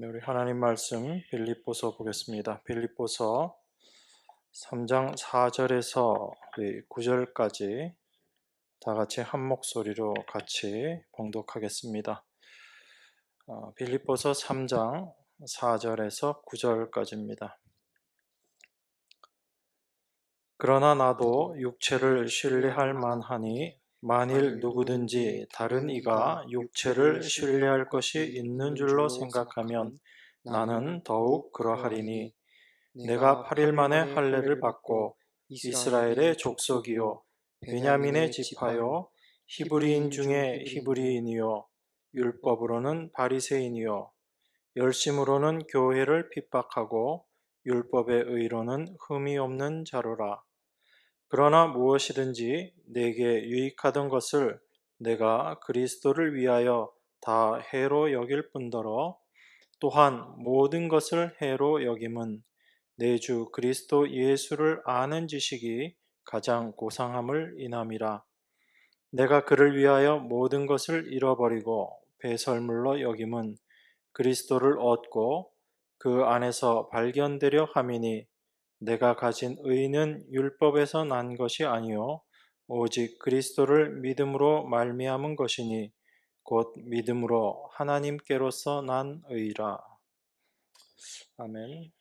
네, 우리 하나님 말씀 빌립보서 보겠습니다. 빌립보서 3장 4절에서 9절까지 다 같이 한 목소리로 같이 봉독하겠습니다. 빌립보서 3장 4절에서 9절까지입니다. 그러나 나도 육체를 신뢰할 만하니 만일 누구든지 다른 이가 육체를 신뢰할 것이 있는 줄로 생각하면 나는 더욱 그러하리니 내가 8일 만에 할례를 받고 이스라엘의 족속이요 베냐민의 지파요 히브리인 중에 히브리인이요 율법으로는 바리새인이요 열심으로는 교회를 핍박하고 율법의 의로는 흠이 없는 자로라. 그러나 무엇이든지 내게 유익하던 것을 내가 그리스도를 위하여 다 해로 여길 뿐더러 또한 모든 것을 해로 여김은 내 주 그리스도 예수를 아는 지식이 가장 고상함을 인함이라. 내가 그를 위하여 모든 것을 잃어버리고 배설물로 여김은 그리스도를 얻고 그 안에서 발견되려 함이니 내가 가진 의는 율법에서 난 것이 아니요 오직 그리스도를 믿음으로 말미암은 것이니 곧 믿음으로 하나님께로서 난 의라. 아멘.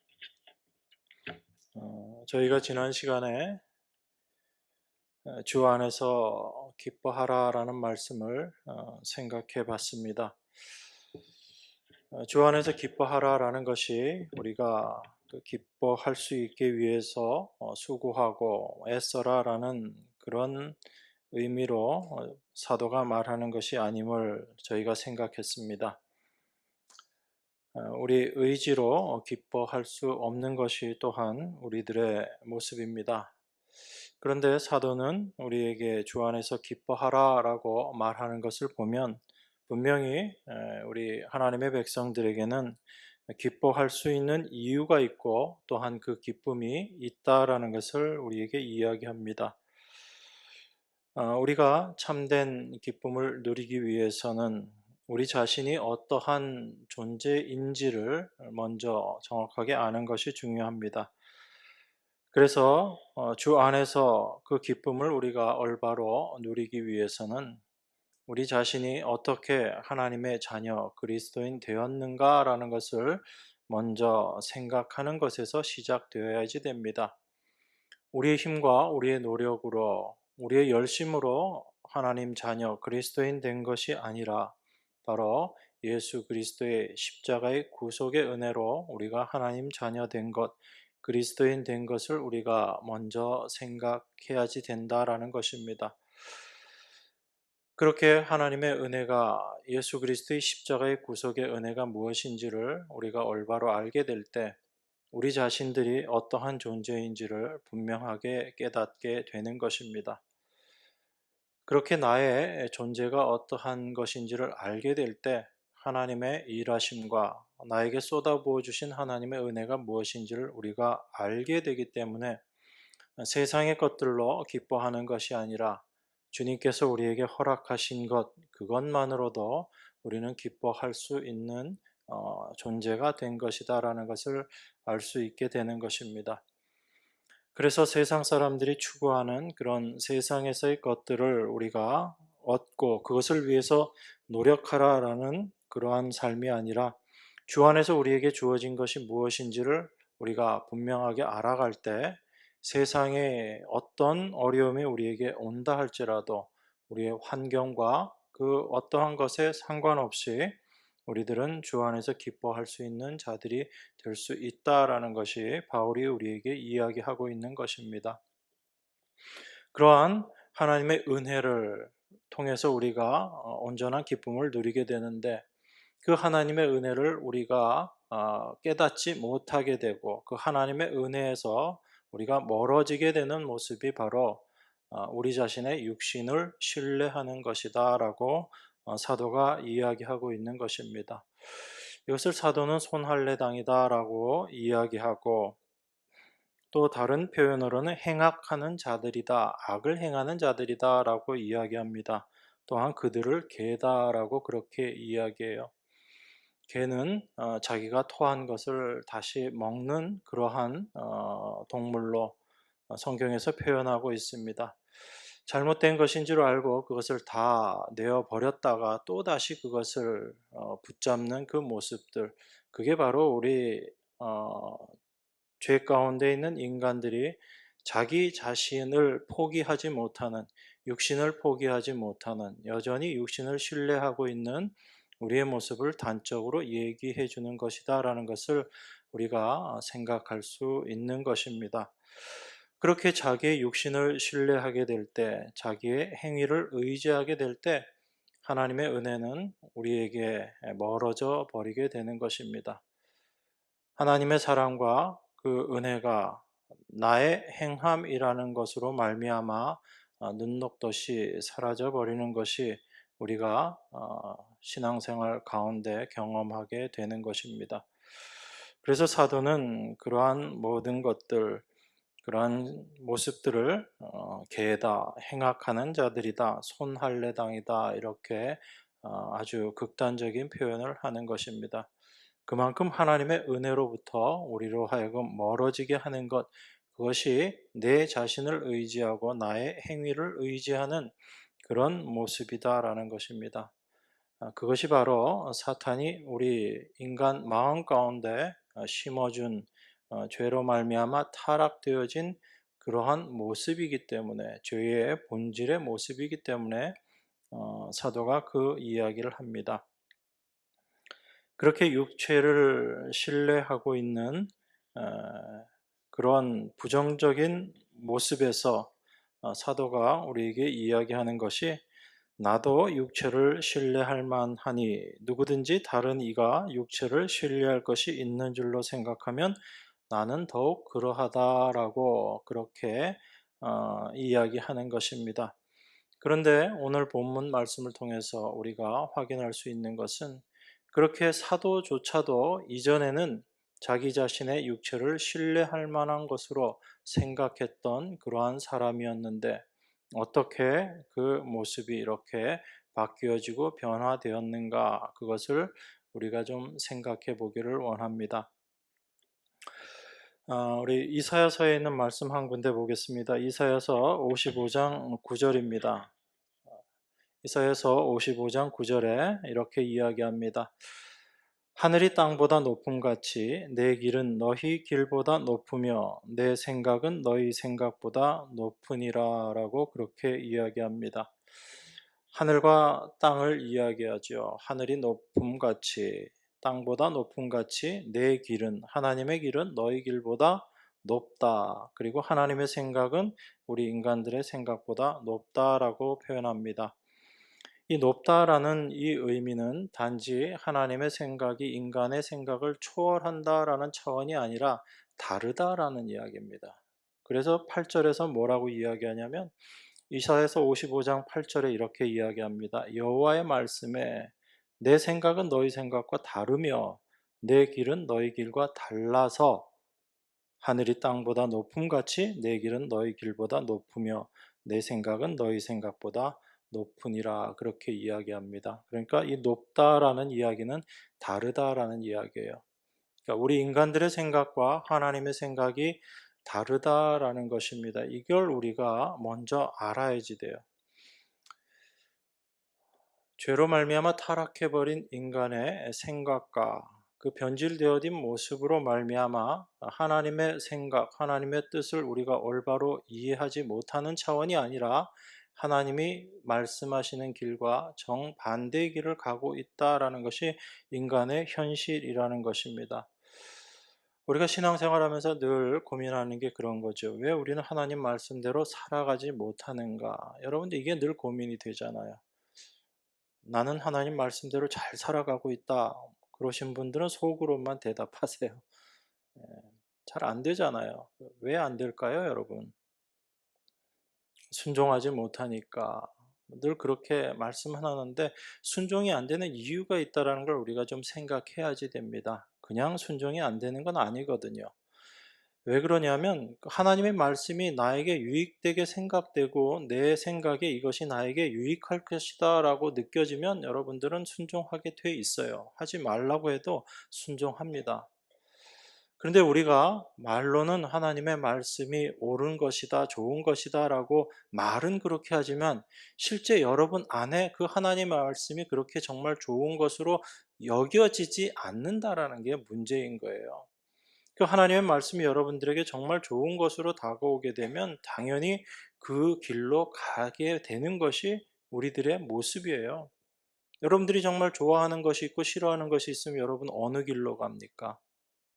저희가 지난 시간에 주 안에서 기뻐하라라는 말씀을 생각해 봤습니다. 주 안에서 기뻐하라라는 것이 우리가 기뻐할 수 있기 위해서 수고하고 애써라라는 그런 의미로 사도가 말하는 것이 아님을 저희가 생각했습니다. 우리 의지로 기뻐할 수 없는 것이 또한 우리들의 모습입니다. 그런데 사도는 우리에게 주 안에서 기뻐하라라고 말하는 것을 보면 분명히 우리 하나님의 백성들에게는 기뻐할 수 있는 이유가 있고 또한 그 기쁨이 있다라는 것을 우리에게 이야기합니다. 우리가 참된 기쁨을 누리기 위해서는 우리 자신이 어떠한 존재인지를 먼저 정확하게 아는 것이 중요합니다. 그래서 주 안에서 그 기쁨을 우리가 올바로 누리기 위해서는 우리 자신이 어떻게 하나님의 자녀 그리스도인 되었는가라는 것을 먼저 생각하는 것에서 시작되어야지 됩니다. 우리의 힘과 우리의 노력으로 우리의 열심으로 하나님 자녀 그리스도인 된 것이 아니라 바로 예수 그리스도의 십자가의 구속의 은혜로 우리가 하나님 자녀 된 것, 그리스도인 된 것을 우리가 먼저 생각해야지 된다라는 것입니다. 그렇게 하나님의 은혜가 예수 그리스도의 십자가의 구속의 은혜가 무엇인지를 우리가 올바로 알게 될 때 우리 자신들이 어떠한 존재인지를 분명하게 깨닫게 되는 것입니다. 그렇게 나의 존재가 어떠한 것인지를 알게 될 때 하나님의 일하심과 나에게 쏟아부어 주신 하나님의 은혜가 무엇인지를 우리가 알게 되기 때문에 세상의 것들로 기뻐하는 것이 아니라 주님께서 우리에게 허락하신 것, 그것만으로도 우리는 기뻐할 수 있는 존재가 된 것이다라는 것을 알 수 있게 되는 것입니다. 그래서 세상 사람들이 추구하는 그런 세상에서의 것들을 우리가 얻고 그것을 위해서 노력하라라는 그러한 삶이 아니라 주 안에서 우리에게 주어진 것이 무엇인지를 우리가 분명하게 알아갈 때 세상에 어떤 어려움이 우리에게 온다 할지라도 우리의 환경과 그 어떠한 것에 상관없이 우리들은 주 안에서 기뻐할 수 있는 자들이 될 수 있다라는 것이 바울이 우리에게 이야기하고 있는 것입니다. 그러한 하나님의 은혜를 통해서 우리가 온전한 기쁨을 누리게 되는데 그 하나님의 은혜를 우리가 깨닫지 못하게 되고 그 하나님의 은혜에서 우리가 멀어지게 되는 모습이 바로 우리 자신의 육신을 신뢰하는 것이다라고 사도가 이야기하고 있는 것입니다. 이것을 사도는 손할례당이다라고 이야기하고 또 다른 표현으로는 행악하는 자들이다, 악을 행하는 자들이다라고 이야기합니다. 또한 그들을 개다라고 그렇게 이야기해요. 개는 자기가 토한 것을 다시 먹는 그러한 동물로 성경에서 표현하고 있습니다. 잘못된 것인 줄 알고 그것을 다 내어 버렸다가 또 다시 그것을 붙잡는 그 모습들, 그게 바로 우리 어, 죄 가운데 있는 인간들이 자기 자신을 포기하지 못하는, 육신을 포기하지 못하는, 여전히 육신을 신뢰하고 있는 우리의 모습을 단적으로 얘기해 주는 것이다라는 것을 우리가 생각할 수 있는 것입니다. 그렇게 자기의 육신을 신뢰하게 될 때, 자기의 행위를 의지하게 될 때, 하나님의 은혜는 우리에게 멀어져 버리게 되는 것입니다. 하나님의 사랑과 그 은혜가 나의 행함이라는 것으로 말미암아 눈 녹듯이 사라져 버리는 것이 우리가 신앙생활 가운데 경험하게 되는 것입니다. 그래서 사도는 그러한 모든 것들, 그러한 모습들을 개다, 행악하는 자들이다, 손할례당이다, 이렇게 아주 극단적인 표현을 하는 것입니다. 그만큼 하나님의 은혜로부터 우리로 하여금 멀어지게 하는 것, 그것이 내 자신을 의지하고 나의 행위를 의지하는 그런 모습이다라는 것입니다. 그것이 바로 사탄이 우리 인간 마음 가운데 심어준 죄로 말미암아 타락되어진 그러한 모습이기 때문에, 죄의 본질의 모습이기 때문에 사도가 그 이야기를 합니다. 그렇게 육체를 신뢰하고 있는 그런 부정적인 모습에서 사도가 우리에게 이야기하는 것이, 나도 육체를 신뢰할 만하니 누구든지 다른 이가 육체를 신뢰할 것이 있는 줄로 생각하면 나는 더욱 그러하다라고 그렇게 이야기하는 것입니다. 그런데 오늘 본문 말씀을 통해서 우리가 확인할 수 있는 것은, 그렇게 사도조차도 이전에는 자기 자신의 육체를 신뢰할 만한 것으로 생각했던 그러한 사람이었는데, 어떻게 그 모습이 이렇게 바뀌어지고 변화되었는가, 그것을 우리가 좀 생각해 보기를 원합니다. 우리 이사야서에 있는 말씀 한 군데 보겠습니다. 이사야서 55장 9절입니다. 이사야서 55장 9절에 이렇게 이야기합니다. 하늘이 땅보다 높음같이 내 길은 너희 길보다 높으며 내 생각은 너희 생각보다 높으니라 라고 그렇게 이야기합니다. 하늘과 땅을 이야기하죠. 하늘이 높음같이, 땅보다 높음같이 내 길은, 하나님의 길은 너희 길보다 높다. 그리고 하나님의 생각은 우리 인간들의 생각보다 높다라고 표현합니다. 이 높다라는 이 의미는 단지 하나님의 생각이 인간의 생각을 초월한다라는 차원이 아니라 다르다라는 이야기입니다. 그래서 8절에서 뭐라고 이야기하냐면, 이사야서 55장 8절에 이렇게 이야기합니다. 여호와의 말씀에 내 생각은 너희 생각과 다르며 내 길은 너희 길과 달라서 하늘이 땅보다 높음같이 내 길은 너희 길보다 높으며 내 생각은 너희 생각보다 높으니라, 그렇게 이야기합니다. 그러니까 이 높다라는 이야기는 다르다라는 이야기예요. 그러니까 우리 인간들의 생각과 하나님의 생각이 다르다라는 것입니다. 이걸 우리가 먼저 알아야지 돼요. 죄로 말미암아 타락해버린 인간의 생각과 그 변질되어진 모습으로 말미암아 하나님의 생각, 하나님의 뜻을 우리가 올바로 이해하지 못하는 차원이 아니라 하나님이 말씀하시는 길과 정반대의 길을 가고 있다라는 것이 인간의 현실이라는 것입니다. 우리가 신앙생활하면서 늘 고민하는 게 그런 거죠. 왜 우리는 하나님 말씀대로 살아가지 못하는가? 여러분들 이게 늘 고민이 되잖아요. 나는 하나님 말씀대로 잘 살아가고 있다, 그러신 분들은 속으로만 대답하세요. 잘 안 되잖아요. 왜 안 될까요, 여러분? 순종하지 못하니까. 늘 그렇게 말씀하는데, 순종이 안 되는 이유가 있다는 걸 우리가 좀 생각해야지 됩니다. 그냥 순종이 안 되는 건 아니거든요. 왜 그러냐면 하나님의 말씀이 나에게 유익되게 생각되고 내 생각에 이것이 나에게 유익할 것이다 라고 느껴지면 여러분들은 순종하게 돼 있어요. 하지 말라고 해도 순종합니다. 그런데 우리가 말로는 하나님의 말씀이 옳은 것이다, 좋은 것이다 라고 말은 그렇게 하지만 실제 여러분 안에 그 하나님의 말씀이 그렇게 정말 좋은 것으로 여겨지지 않는다라는 게 문제인 거예요. 그 하나님의 말씀이 여러분들에게 정말 좋은 것으로 다가오게 되면 당연히 그 길로 가게 되는 것이 우리들의 모습이에요. 여러분들이 정말 좋아하는 것이 있고 싫어하는 것이 있으면 여러분 어느 길로 갑니까?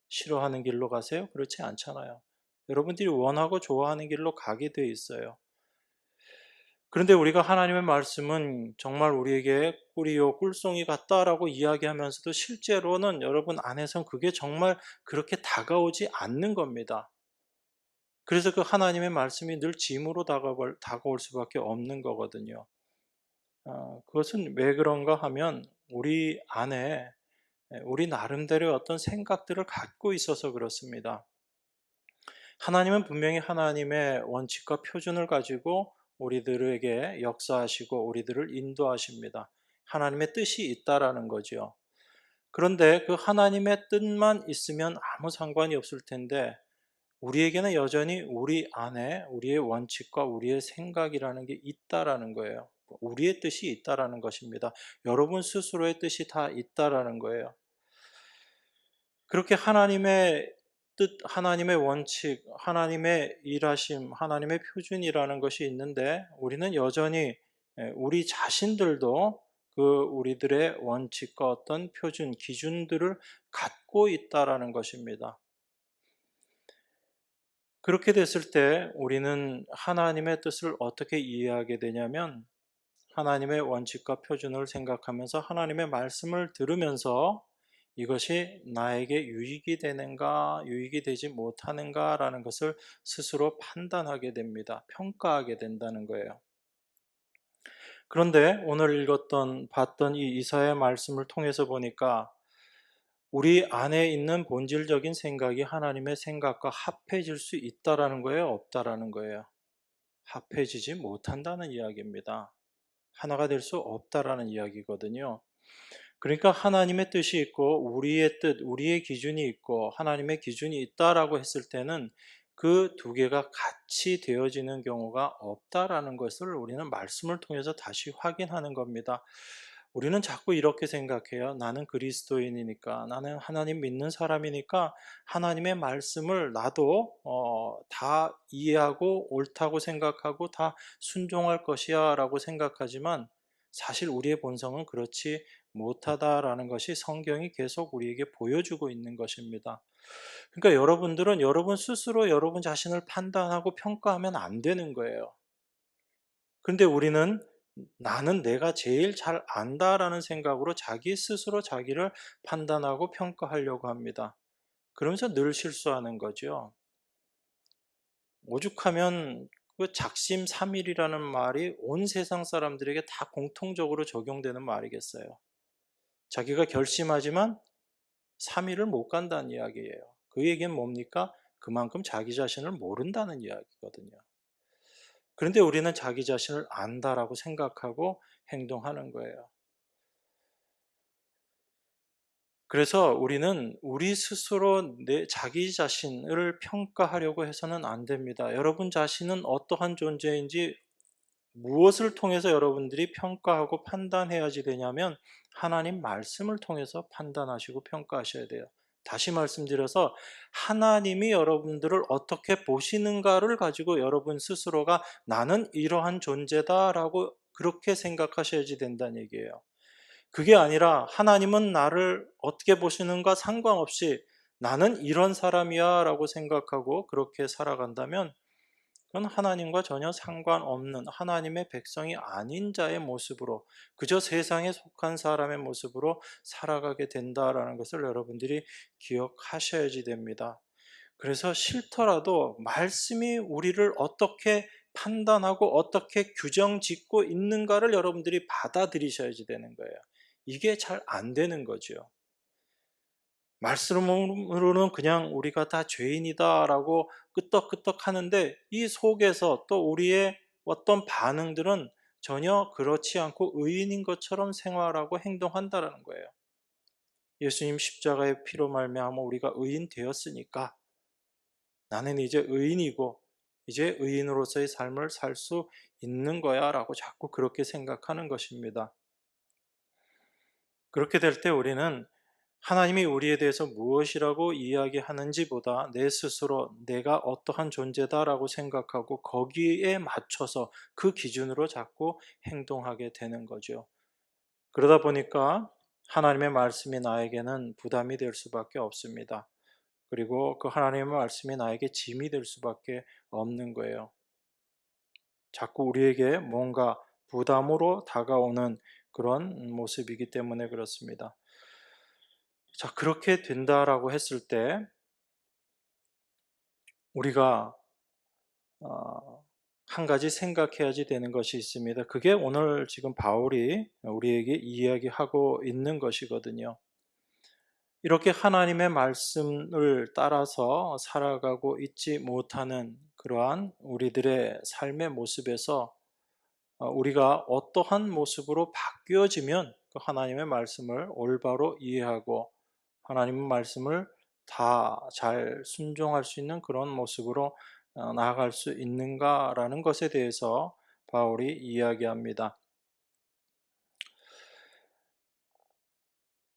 싫어하는 길로 가세요? 그렇지 않잖아요. 여러분들이 원하고 좋아하는 길로 가게 돼 있어요. 그런데 우리가 하나님의 말씀은 정말 우리에게 꿀이요 꿀송이 같다라고 이야기하면서도 실제로는 여러분 안에선 그게 정말 그렇게 다가오지 않는 겁니다. 그래서 그 하나님의 말씀이 늘 짐으로 다가올 수밖에 없는 거거든요. 그것은 왜 그런가 하면 우리 안에 우리 나름대로의 어떤 생각들을 갖고 있어서 그렇습니다. 하나님은 분명히 하나님의 원칙과 표준을 가지고 우리들에게 역사하시고 우리들을 인도하십니다. 하나님의 뜻이 있다라는 거죠. 그런데 그 하나님의 뜻만 있으면 아무 상관이 없을 텐데 우리에게는 여전히 우리 안에 우리의 원칙과 우리의 생각이라는 게 있다라는 거예요. 우리의 뜻이 있다라는 것입니다. 여러분 스스로의 뜻이 다 있다라는 거예요. 그렇게 하나님의 뜻, 하나님의 원칙, 하나님의 일하심, 하나님의 표준이라는 것이 있는데 우리는 여전히 우리 자신들도 그 우리들의 원칙과 어떤 표준, 기준들을 갖고 있다라는 것입니다. 그렇게 됐을 때 우리는 하나님의 뜻을 어떻게 이해하게 되냐면 하나님의 원칙과 표준을 생각하면서 하나님의 말씀을 들으면서 이것이 나에게 유익이 되는가, 유익이 되지 못하는가라는 것을 스스로 판단하게 됩니다. 평가하게 된다는 거예요. 그런데 오늘 봤던 이 이사야의 말씀을 통해서 보니까 우리 안에 있는 본질적인 생각이 하나님의 생각과 합해질 수 있다라는 거예요, 없다라는 거예요. 합해지지 못한다는 이야기입니다. 하나가 될 수 없다라는 이야기거든요. 그러니까 하나님의 뜻이 있고 우리의 뜻, 우리의 기준이 있고 하나님의 기준이 있다라고 했을 때는 그 두 개가 같이 되어지는 경우가 없다라는 것을 우리는 말씀을 통해서 다시 확인하는 겁니다. 우리는 자꾸 이렇게 생각해요. 나는 그리스도인이니까, 나는 하나님 믿는 사람이니까 하나님의 말씀을 나도 다 이해하고 옳다고 생각하고 다 순종할 것이야 라고 생각하지만 사실 우리의 본성은 그렇지 못하다라는 것이 성경이 계속 우리에게 보여주고 있는 것입니다. 그러니까 여러분들은 여러분 스스로 여러분 자신을 판단하고 평가하면 안 되는 거예요. 근데 우리는 나는 내가 제일 잘 안다라는 생각으로 자기 스스로 자기를 판단하고 평가하려고 합니다. 그러면서 늘 실수하는 거죠. 오죽하면 그 작심삼일이라는 말이 온 세상 사람들에게 다 공통적으로 적용되는 말이겠어요. 자기가 결심하지만 3일을 못 간다는 이야기예요. 그 얘기는 뭡니까? 그만큼 자기 자신을 모른다는 이야기거든요. 그런데 우리는 자기 자신을 안다라고 생각하고 행동하는 거예요. 그래서 우리는 우리 스스로 자기 자신을 평가하려고 해서는 안 됩니다. 여러분 자신은 어떠한 존재인지 무엇을 통해서 여러분들이 평가하고 판단해야지 되냐면 하나님 말씀을 통해서 판단하시고 평가하셔야 돼요. 다시 말씀드려서 하나님이 여러분들을 어떻게 보시는가를 가지고 여러분 스스로가 나는 이러한 존재다라고 그렇게 생각하셔야지 된다는 얘기예요. 그게 아니라 하나님은 나를 어떻게 보시는가 상관없이 나는 이런 사람이야 라고 생각하고 그렇게 살아간다면 그건 하나님과 전혀 상관없는 하나님의 백성이 아닌 자의 모습으로 그저 세상에 속한 사람의 모습으로 살아가게 된다라는 것을 여러분들이 기억하셔야지 됩니다. 그래서 싫더라도 말씀이 우리를 어떻게 판단하고 어떻게 규정 짓고 있는가를 여러분들이 받아들이셔야지 되는 거예요. 이게 잘 안 되는 거죠. 말씀으로는 그냥 우리가 다 죄인이다라고 끄떡끄떡 하는데 이 속에서 또 우리의 어떤 반응들은 전혀 그렇지 않고 의인인 것처럼 생활하고 행동한다라는 거예요. 예수님 십자가의 피로 말미암아 우리가 의인 되었으니까 나는 이제 의인이고 이제 의인으로서의 삶을 살 수 있는 거야 라고 자꾸 그렇게 생각하는 것입니다. 그렇게 될 때 우리는 하나님이 우리에 대해서 무엇이라고 이야기하는지보다 내 스스로 내가 어떠한 존재다라고 생각하고 거기에 맞춰서 그 기준으로 자꾸 행동하게 되는 거죠. 그러다 보니까 하나님의 말씀이 나에게는 부담이 될 수밖에 없습니다. 그리고 그 하나님의 말씀이 나에게 짐이 될 수밖에 없는 거예요. 자꾸 우리에게 뭔가 부담으로 다가오는 그런 모습이기 때문에 그렇습니다. 자, 그렇게 된다라고 했을 때 우리가 한 가지 생각해야지 되는 것이 있습니다. 그게 오늘 지금 바울이 우리에게 이야기하고 있는 것이거든요. 이렇게 하나님의 말씀을 따라서 살아가고 있지 못하는 그러한 우리들의 삶의 모습에서 우리가 어떠한 모습으로 바뀌어지면 그 하나님의 말씀을 올바로 이해하고 하나님의 말씀을 다 잘 순종할 수 있는 그런 모습으로 나아갈 수 있는가라는 것에 대해서 바울이 이야기합니다.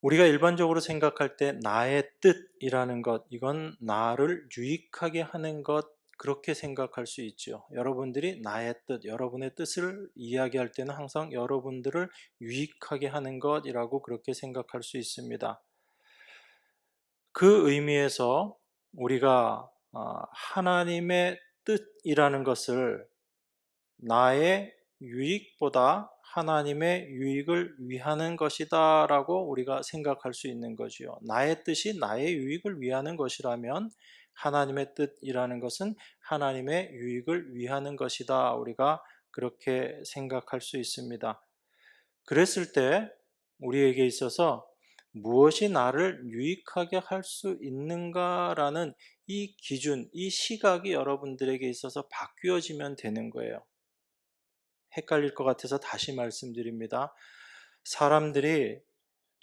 우리가 일반적으로 생각할 때 나의 뜻이라는 것, 이건 나를 유익하게 하는 것, 그렇게 생각할 수 있죠. 여러분들이 나의 뜻, 여러분의 뜻을 이야기할 때는 항상 여러분들을 유익하게 하는 것이라고 그렇게 생각할 수 있습니다. 그 의미에서 우리가 하나님의 뜻이라는 것을 나의 유익보다 하나님의 유익을 위하는 것이다 라고 우리가 생각할 수 있는 거지요. 나의 뜻이 나의 유익을 위하는 것이라면 하나님의 뜻이라는 것은 하나님의 유익을 위하는 것이다. 우리가 그렇게 생각할 수 있습니다. 그랬을 때 우리에게 있어서 무엇이 나를 유익하게 할 수 있는가라는 이 기준, 이 시각이 여러분들에게 있어서 바뀌어지면 되는 거예요. 헷갈릴 것 같아서 다시 말씀드립니다. 사람들이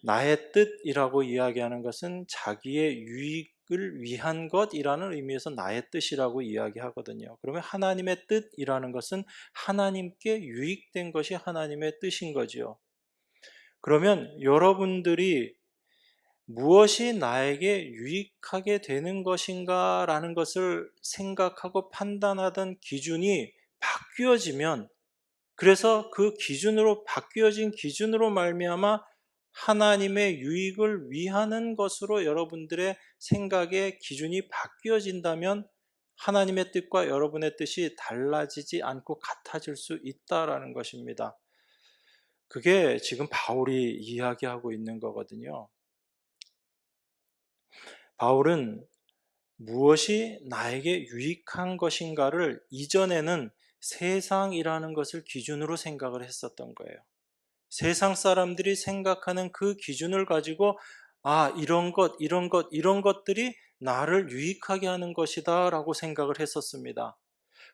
나의 뜻이라고 이야기하는 것은 자기의 유익을 위한 것이라는 의미에서 나의 뜻이라고 이야기하거든요. 그러면 하나님의 뜻이라는 것은 하나님께 유익된 것이 하나님의 뜻인 거죠. 그러면 여러분들이 무엇이 나에게 유익하게 되는 것인가 라는 것을 생각하고 판단하던 기준이 바뀌어지면 그래서 그 기준으로 바뀌어진 기준으로 말미암아 하나님의 유익을 위하는 것으로 여러분들의 생각의 기준이 바뀌어진다면 하나님의 뜻과 여러분의 뜻이 달라지지 않고 같아질 수 있다라는 것입니다. 그게 지금 바울이 이야기하고 있는 거거든요. 바울은 무엇이 나에게 유익한 것인가를 이전에는 세상이라는 것을 기준으로 생각을 했었던 거예요. 세상 사람들이 생각하는 그 기준을 가지고 이런 것들이 나를 유익하게 하는 것이다 라고 생각을 했었습니다.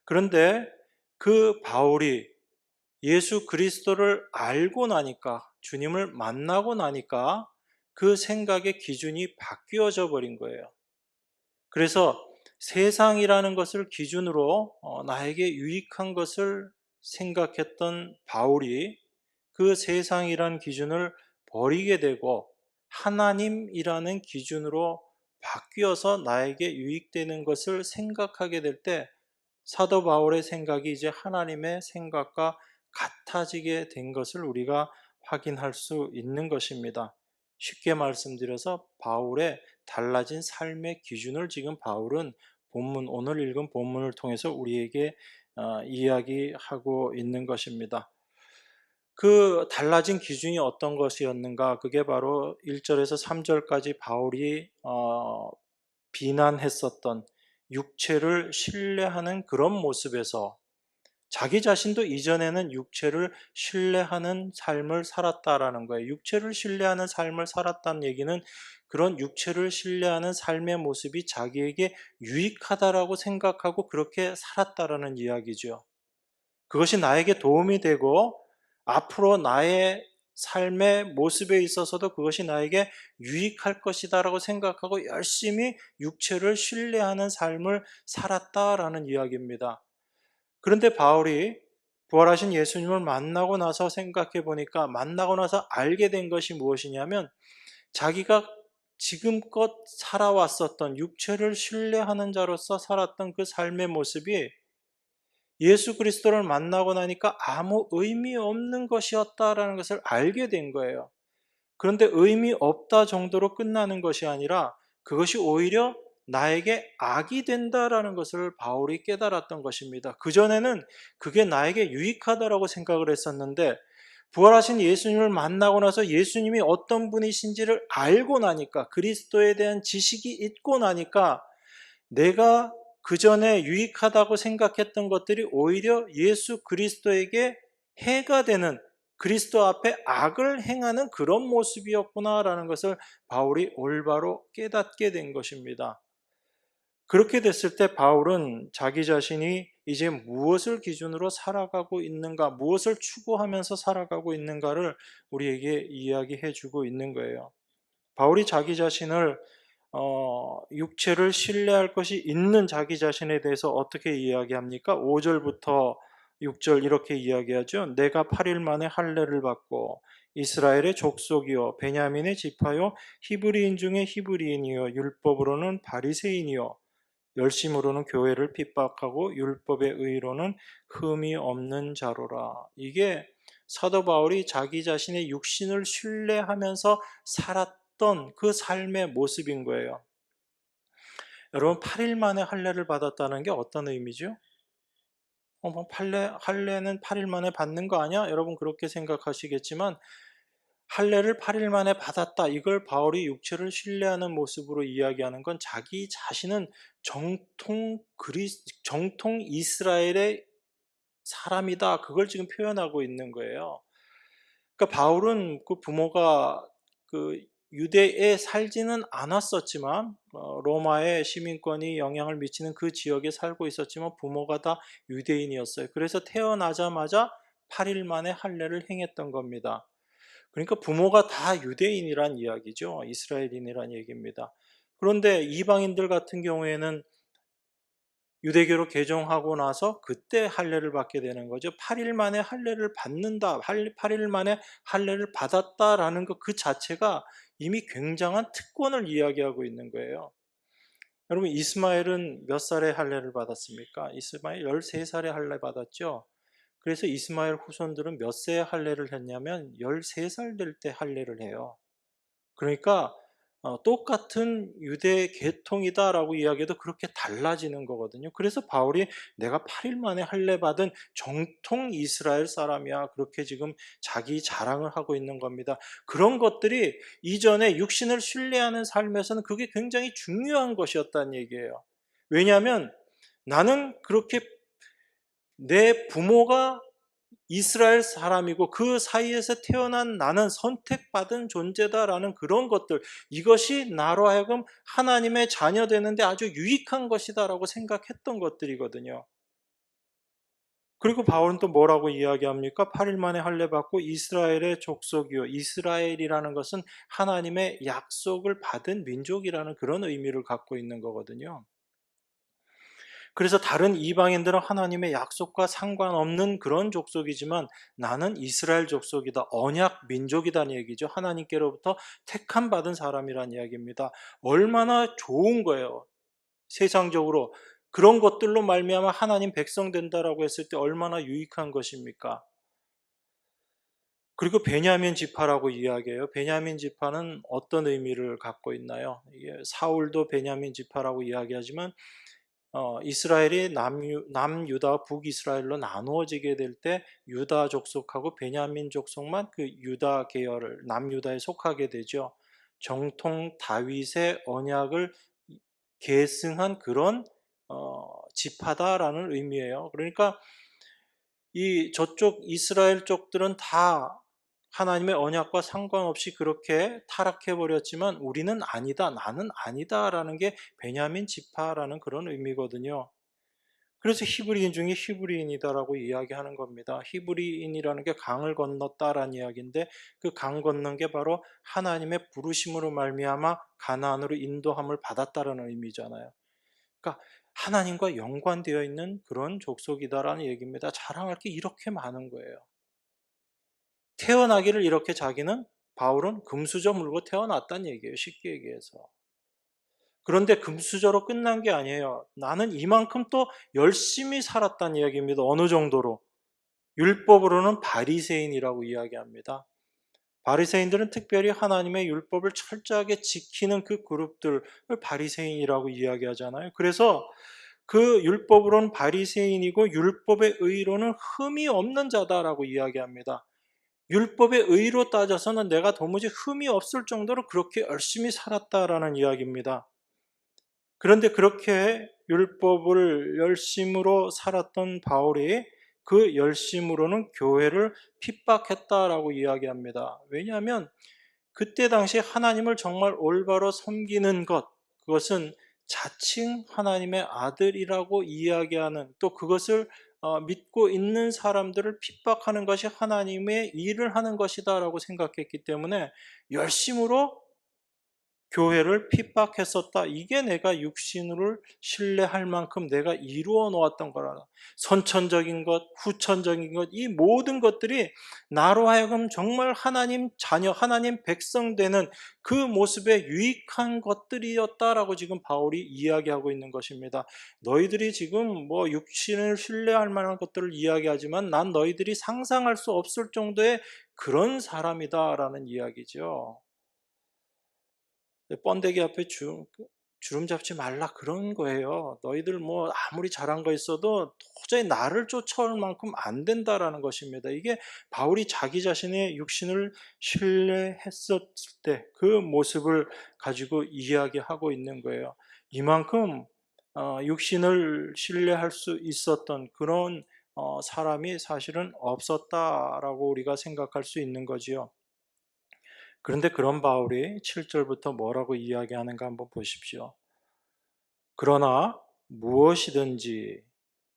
그런데 그 바울이 예수 그리스도를 알고 나니까, 주님을 만나고 나니까 그 생각의 기준이 바뀌어져 버린 거예요. 그래서 세상이라는 것을 기준으로 나에게 유익한 것을 생각했던 바울이 그 세상이란 기준을 버리게 되고 하나님이라는 기준으로 바뀌어서 나에게 유익되는 것을 생각하게 될 때 사도 바울의 생각이 이제 하나님의 생각과 같아지게 된 것을 우리가 확인할 수 있는 것입니다. 쉽게 말씀드려서 바울의 달라진 삶의 기준을 지금 바울은 오늘 읽은 본문을 통해서 우리에게 이야기하고 있는 것입니다. 그 달라진 기준이 어떤 것이었는가? 그게 바로 1절에서 3절까지 바울이 비난했었던 육체를 신뢰하는 그런 모습에서 자기 자신도 이전에는 육체를 신뢰하는 삶을 살았다라는 거예요. 육체를 신뢰하는 삶을 살았다는 얘기는 그런 육체를 신뢰하는 삶의 모습이 자기에게 유익하다라고 생각하고 그렇게 살았다라는 이야기죠. 그것이 나에게 도움이 되고 앞으로 나의 삶의 모습에 있어서도 그것이 나에게 유익할 것이다라고 생각하고 열심히 육체를 신뢰하는 삶을 살았다라는 이야기입니다. 그런데 바울이 부활하신 예수님을 만나고 나서 생각해 보니까 만나고 나서 알게 된 것이 무엇이냐면 자기가 지금껏 살아왔었던 육체를 신뢰하는 자로서 살았던 그 삶의 모습이 예수 그리스도를 만나고 나니까 아무 의미 없는 것이었다라는 것을 알게 된 거예요. 그런데 의미 없다 정도로 끝나는 것이 아니라 그것이 오히려 나에게 악이 된다라는 것을 바울이 깨달았던 것입니다. 그전에는 그게 나에게 유익하다라고 생각을 했었는데 부활하신 예수님을 만나고 나서 예수님이 어떤 분이신지를 알고 나니까 그리스도에 대한 지식이 있고 나니까 내가 그전에 유익하다고 생각했던 것들이 오히려 예수 그리스도에게 해가 되는 그리스도 앞에 악을 행하는 그런 모습이었구나라는 것을 바울이 올바로 깨닫게 된 것입니다. 그렇게 됐을 때 바울은 자기 자신이 이제 무엇을 기준으로 살아가고 있는가, 무엇을 추구하면서 살아가고 있는가를 우리에게 이야기해 주고 있는 거예요. 바울이 자기 자신을 육체를 신뢰할 것이 있는 자기 자신에 대해서 어떻게 이야기합니까? 5절부터 6절 이렇게 이야기하죠. 내가 8일 만에 할례를 받고 이스라엘의 족속이요 베냐민의 지파요 히브리인 중에 히브리인이요 율법으로는 바리새인이요 열심으로는 교회를 핍박하고 율법의 의로는 흠이 없는 자로라. 이게 사도 바울이 자기 자신의 육신을 신뢰하면서 살았던 그 삶의 모습인 거예요. 여러분 8일 만에 할례를 받았다는 게 어떤 의미죠? 할례는 8일 만에 받는 거 아니야? 여러분 그렇게 생각하시겠지만 할례를 8일 만에 받았다. 이걸 바울이 육체를 신뢰하는 모습으로 이야기하는 건 자기 자신은 정통 이스라엘의 사람이다. 그걸 지금 표현하고 있는 거예요. 그러니까 바울은 그 부모가 그 유대에 살지는 않았었지만 로마의 시민권이 영향을 미치는 그 지역에 살고 있었지만 부모가 다 유대인이었어요. 그래서 태어나자마자 8일 만에 할례를 행했던 겁니다. 그러니까 부모가 다 유대인이란 이야기죠. 이스라엘인이란 얘기입니다. 그런데 이방인들 같은 경우에는 유대교로 개종하고 나서 그때 할례를 받게 되는 거죠. 8일 만에 할례를 받는다, 8일 만에 할례를 받았다라는 것 그 자체가 이미 굉장한 특권을 이야기하고 있는 거예요. 여러분 이스마엘은 몇 살에 할례를 받았습니까? 이스마엘 13살에 할례 받았죠. 그래서 이스마엘 후손들은 몇 세에 할례를 했냐면 13살 될 때 할례를 해요. 그러니까 똑같은 유대 계통이다라고 이야기해도 그렇게 달라지는 거거든요. 그래서 바울이 내가 8일 만에 할례 받은 정통 이스라엘 사람이야. 그렇게 지금 자기 자랑을 하고 있는 겁니다. 그런 것들이 이전에 육신을 신뢰하는 삶에서는 그게 굉장히 중요한 것이었다는 얘기예요. 왜냐하면 나는 그렇게 내 부모가 이스라엘 사람이고 그 사이에서 태어난 나는 선택받은 존재다라는 그런 것들, 이것이 나로 하여금 하나님의 자녀 되는데 아주 유익한 것이다라고 생각했던 것들이거든요. 그리고 바울은 또 뭐라고 이야기합니까? 8일 만에 할례 받고 이스라엘의 족속이요. 이스라엘이라는 것은 하나님의 약속을 받은 민족이라는 그런 의미를 갖고 있는 거거든요. 그래서 다른 이방인들은 하나님의 약속과 상관없는 그런 족속이지만 나는 이스라엘 족속이다. 언약 민족이라는 얘기죠. 하나님께로부터 택함 받은 사람이라는 이야기입니다. 얼마나 좋은 거예요. 세상적으로 그런 것들로 말미암아 하나님 백성 된다라고 했을 때 얼마나 유익한 것입니까? 그리고 베냐민 지파라고 이야기해요. 베냐민 지파는 어떤 의미를 갖고 있나요? 이게 사울도 베냐민 지파라고 이야기하지만 이스라엘이 남유다, 북이스라엘로 나누어지게 될 때 유다 족속하고 베냐민 족속만 그 유다 계열을 남유다에 속하게 되죠. 정통 다윗의 언약을 계승한 그런 지파다라는 의미예요. 그러니까 이 저쪽 이스라엘 쪽들은 다 하나님의 언약과 상관없이 그렇게 타락해 버렸지만 우리는 아니다, 나는 아니다라는 게 베냐민 지파라는 그런 의미거든요. 그래서 히브리인 중에 히브리인이다라고 이야기하는 겁니다. 히브리인이라는 게 강을 건넜다라는 이야기인데 그 강 건넌 게 바로 하나님의 부르심으로 말미암아 가나안으로 인도함을 받았다라는 의미잖아요. 그러니까 하나님과 연관되어 있는 그런 족속이다라는 얘기입니다. 자랑할 게 이렇게 많은 거예요. 태어나기를 이렇게 자기는 바울은 금수저 물고 태어났다는 얘기예요. 쉽게 얘기해서. 그런데 금수저로 끝난 게 아니에요. 나는 이만큼 또 열심히 살았다는 이야기입니다. 어느 정도로? 율법으로는 바리새인이라고 이야기합니다. 바리새인들은 특별히 하나님의 율법을 철저하게 지키는 그 그룹들을 바리새인이라고 이야기하잖아요. 그래서 그 율법으로는 바리새인이고 율법의 의로는 흠이 없는 자다라고 이야기합니다. 율법의 의로 따져서는 내가 도무지 흠이 없을 정도로 그렇게 열심히 살았다라는 이야기입니다. 그런데 그렇게 율법을 열심으로 살았던 바울이 그 열심으로는 교회를 핍박했다라고 이야기합니다. 왜냐하면 그때 당시 하나님을 정말 올바로 섬기는 것, 그것은 자칭 하나님의 아들이라고 이야기하는 또 그것을 믿고 있는 사람들을 핍박하는 것이 하나님의 일을 하는 것이다라고 생각했기 때문에 열심으로 교회를 핍박했었다. 이게 내가 육신을 신뢰할 만큼 내가 이루어 놓았던 거라. 선천적인 것, 후천적인 것, 이 모든 것들이 나로 하여금 정말 하나님 자녀, 하나님 백성 되는 그 모습에 유익한 것들이었다라고 지금 바울이 이야기하고 있는 것입니다. 너희들이 지금 뭐 육신을 신뢰할 만한 것들을 이야기하지만 난 너희들이 상상할 수 없을 정도의 그런 사람이다라는 이야기죠. 번데기 앞에 주름 잡지 말라 그런 거예요. 너희들 뭐 아무리 잘한 거 있어도 도저히 나를 쫓아올 만큼 안 된다라는 것입니다. 이게 바울이 자기 자신의 육신을 신뢰했었을 때 그 모습을 가지고 이야기하고 있는 거예요. 이만큼 육신을 신뢰할 수 있었던 그런 사람이 사실은 없었다라고 우리가 생각할 수 있는 거지요. 그런데 그런 바울이 7절부터 뭐라고 이야기하는가 한번 보십시오. 그러나 무엇이든지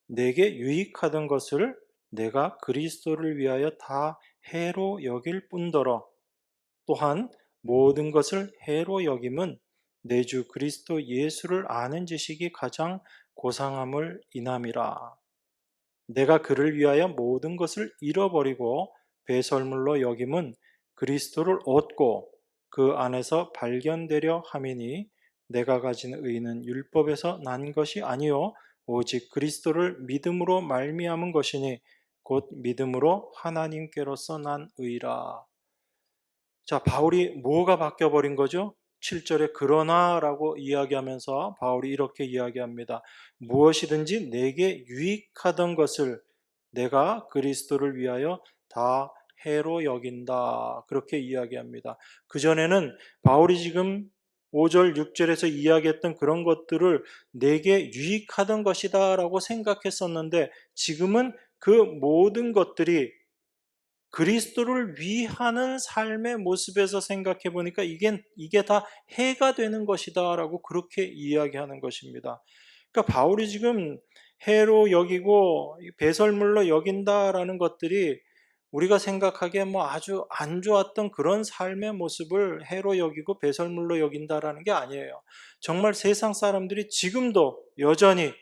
내게 유익하던 것을 내가 그리스도를 위하여 다 해로 여길 뿐더러 또한 모든 것을 해로 여김은 내 주 그리스도 예수를 아는 지식이 가장 고상함을 인함이라. 내가 그를 위하여 모든 것을 잃어버리고 배설물로 여김은 그리스도를 얻고 그 안에서 발견되려 함이니 내가 가진 의는 율법에서 난 것이 아니요 오직 그리스도를 믿음으로 말미암은 것이니 곧 믿음으로 하나님께로서 난 의라. 자, 바울이 뭐가 바뀌어 버린 거죠? 7절에 그러나라고 이야기하면서 바울이 이렇게 이야기합니다. 무엇이든지 내게 유익하던 것을 내가 그리스도를 위하여 다 해로 여긴다. 그렇게 이야기합니다. 그전에는 바울이 지금 5절, 6절에서 이야기했던 그런 것들을 내게 유익하던 것이다 라고 생각했었는데 지금은 그 모든 것들이 그리스도를 위하는 삶의 모습에서 생각해 보니까 이게 다 해가 되는 것이다 라고 그렇게 이야기하는 것입니다. 그러니까 바울이 지금 해로 여기고 배설물로 여긴다라는 것들이 우리가 생각하기에 뭐 아주 안 좋았던 그런 삶의 모습을 해로 여기고 배설물로 여긴다라는 게 아니에요. 정말 세상 사람들이 지금도 여전히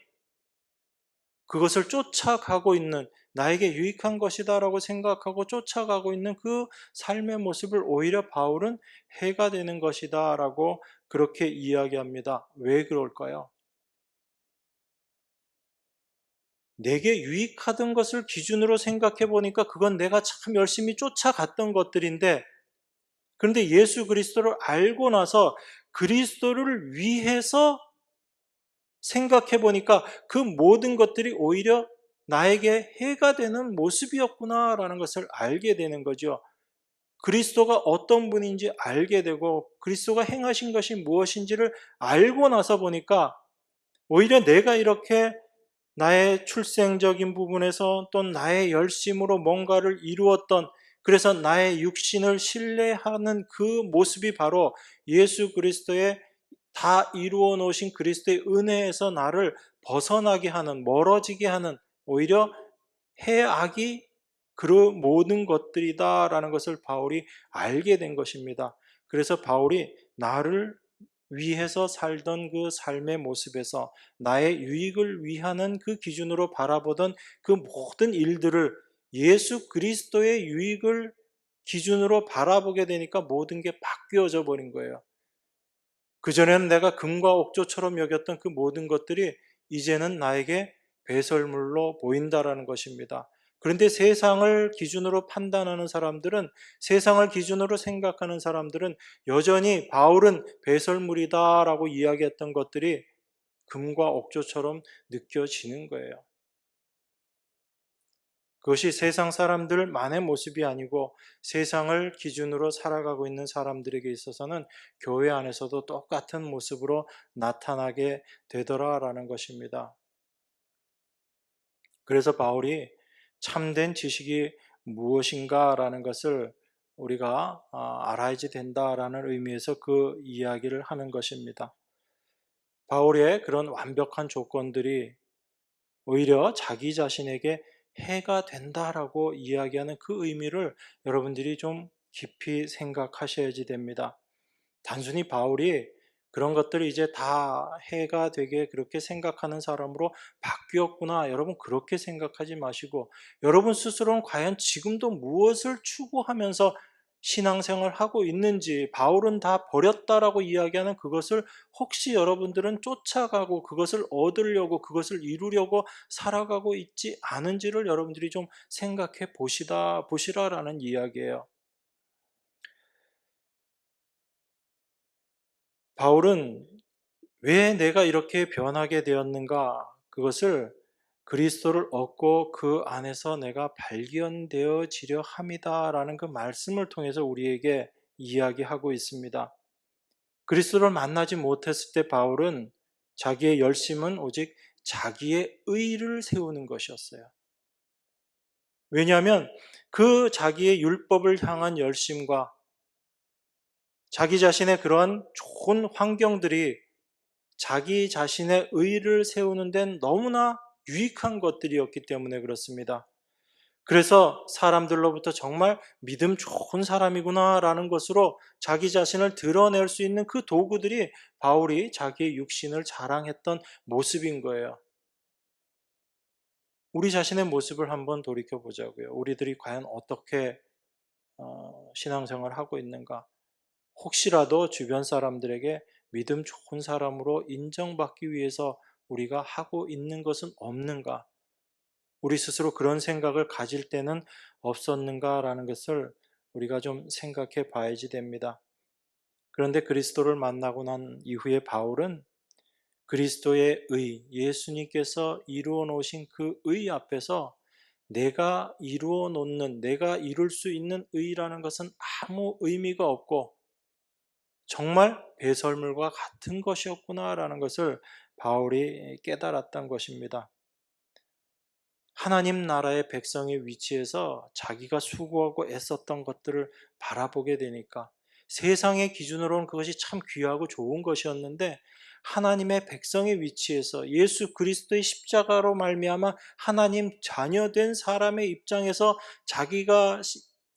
그것을 쫓아가고 있는 나에게 유익한 것이다라고 생각하고 쫓아가고 있는 그 삶의 모습을 오히려 바울은 해가 되는 것이다라고 그렇게 이야기합니다. 왜 그럴까요? 내게 유익하던 것을 기준으로 생각해 보니까 그건 내가 참 열심히 쫓아갔던 것들인데 그런데 예수 그리스도를 알고 나서 그리스도를 위해서 생각해 보니까 그 모든 것들이 오히려 나에게 해가 되는 모습이었구나라는 것을 알게 되는 거죠. 그리스도가 어떤 분인지 알게 되고 그리스도가 행하신 것이 무엇인지를 알고 나서 보니까 오히려 내가 이렇게 나의 출생적인 부분에서 또 나의 열심으로 뭔가를 이루었던, 그래서 나의 육신을 신뢰하는 그 모습이 바로 예수 그리스도의 다 이루어 놓으신 그리스도의 은혜에서 나를 벗어나게 하는, 멀어지게 하는, 오히려 해악이 그 모든 것들이다라는 것을 바울이 알게 된 것입니다. 그래서 바울이 나를 위해서 살던 그 삶의 모습에서 나의 유익을 위하는 그 기준으로 바라보던 그 모든 일들을 예수 그리스도의 유익을 기준으로 바라보게 되니까 모든 게 바뀌어져 버린 거예요. 그전에는 내가 금과 옥조처럼 여겼던 그 모든 것들이 이제는 나에게 배설물로 보인다라는 것입니다. 그런데 세상을 기준으로 판단하는 사람들은, 세상을 기준으로 생각하는 사람들은 여전히 바울은 배설물이다라고 이야기했던 것들이 금과 옥조처럼 느껴지는 거예요. 그것이 세상 사람들만의 모습이 아니고 세상을 기준으로 살아가고 있는 사람들에게 있어서는 교회 안에서도 똑같은 모습으로 나타나게 되더라라는 것입니다. 그래서 바울이 참된 지식이 무엇인가라는 것을 우리가 알아야지 된다라는 의미에서 그 이야기를 하는 것입니다. 바울의 그런 완벽한 조건들이 오히려 자기 자신에게 해가 된다라고 이야기하는 그 의미를 여러분들이 좀 깊이 생각하셔야지 됩니다. 단순히 바울이 그런 것들이 이제 다 해가 되게 그렇게 생각하는 사람으로 바뀌었구나. 여러분 그렇게 생각하지 마시고 여러분 스스로는 과연 지금도 무엇을 추구하면서 신앙생활을 하고 있는지, 바울은 다 버렸다라고 이야기하는 그것을 혹시 여러분들은 쫓아가고 그것을 얻으려고 그것을 이루려고 살아가고 있지 않은지를 여러분들이 좀 생각해 보시라라는 이야기예요. 바울은 왜 내가 이렇게 변하게 되었는가? 그것을 그리스도를 얻고 그 안에서 내가 발견되어지려 함이다라는 그 말씀을 통해서 우리에게 이야기하고 있습니다. 그리스도를 만나지 못했을 때 바울은 자기의 열심은 오직 자기의 의를 세우는 것이었어요. 왜냐하면 그 자기의 율법을 향한 열심과 자기 자신의 그러한 좋은 환경들이 자기 자신의 의를 세우는 데는 너무나 유익한 것들이었기 때문에 그렇습니다. 그래서 사람들로부터 정말 믿음 좋은 사람이구나라는 것으로 자기 자신을 드러낼 수 있는 그 도구들이 바울이 자기의 육신을 자랑했던 모습인 거예요. 우리 자신의 모습을 한번 돌이켜 보자고요. 우리들이 과연 어떻게 신앙생활을 하고 있는가? 혹시라도 주변 사람들에게 믿음 좋은 사람으로 인정받기 위해서 우리가 하고 있는 것은 없는가? 우리 스스로 그런 생각을 가질 때는 없었는가라는 것을 우리가 좀 생각해 봐야지 됩니다. 그런데 그리스도를 만나고 난 이후에 바울은 그리스도의 의, 예수님께서 이루어 놓으신 그 의 앞에서 내가 이루어 놓는, 내가 이룰 수 있는 의라는 것은 아무 의미가 없고 정말 배설물과 같은 것이었구나라는 것을 바울이 깨달았던 것입니다. 하나님 나라의 백성의 위치에서 자기가 수고하고 애썼던 것들을 바라보게 되니까 세상의 기준으로는 그것이 참 귀하고 좋은 것이었는데 하나님의 백성의 위치에서 예수 그리스도의 십자가로 말미암아 하나님 자녀된 사람의 입장에서 자기가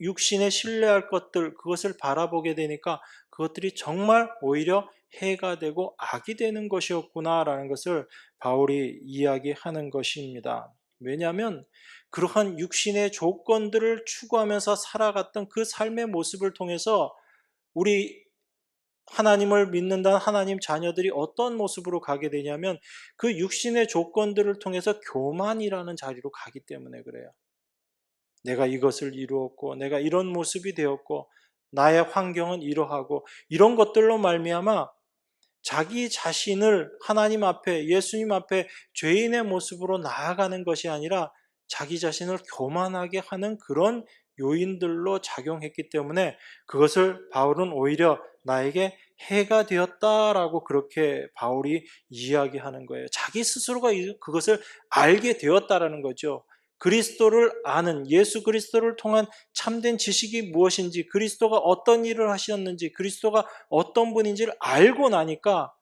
육신에 신뢰할 것들, 그것을 바라보게 되니까 그것들이 정말 오히려 해가 되고 악이 되는 것이었구나라는 것을 바울이 이야기하는 것입니다. 왜냐하면 그러한 육신의 조건들을 추구하면서 살아갔던 그 삶의 모습을 통해서 우리 하나님을 믿는다는 하나님 자녀들이 어떤 모습으로 가게 되냐면 그 육신의 조건들을 통해서 교만이라는 자리로 가기 때문에 그래요. 내가 이것을 이루었고 내가 이런 모습이 되었고 나의 환경은 이러하고 이런 것들로 말미암아 자기 자신을 하나님 앞에, 예수님 앞에 죄인의 모습으로 나아가는 것이 아니라 자기 자신을 교만하게 하는 그런 요인들로 작용했기 때문에 그것을 바울은 오히려 나에게 해가 되었다라고 그렇게 바울이 이야기하는 거예요. 자기 스스로가 그것을 알게 되었다라는 거죠. 그리스도를 아는, 예수 그리스도를 통한 참된 지식이 무엇인지, 그리스도가 어떤 일을 하셨는지, 그리스도가 어떤 분인지를 알고 나니까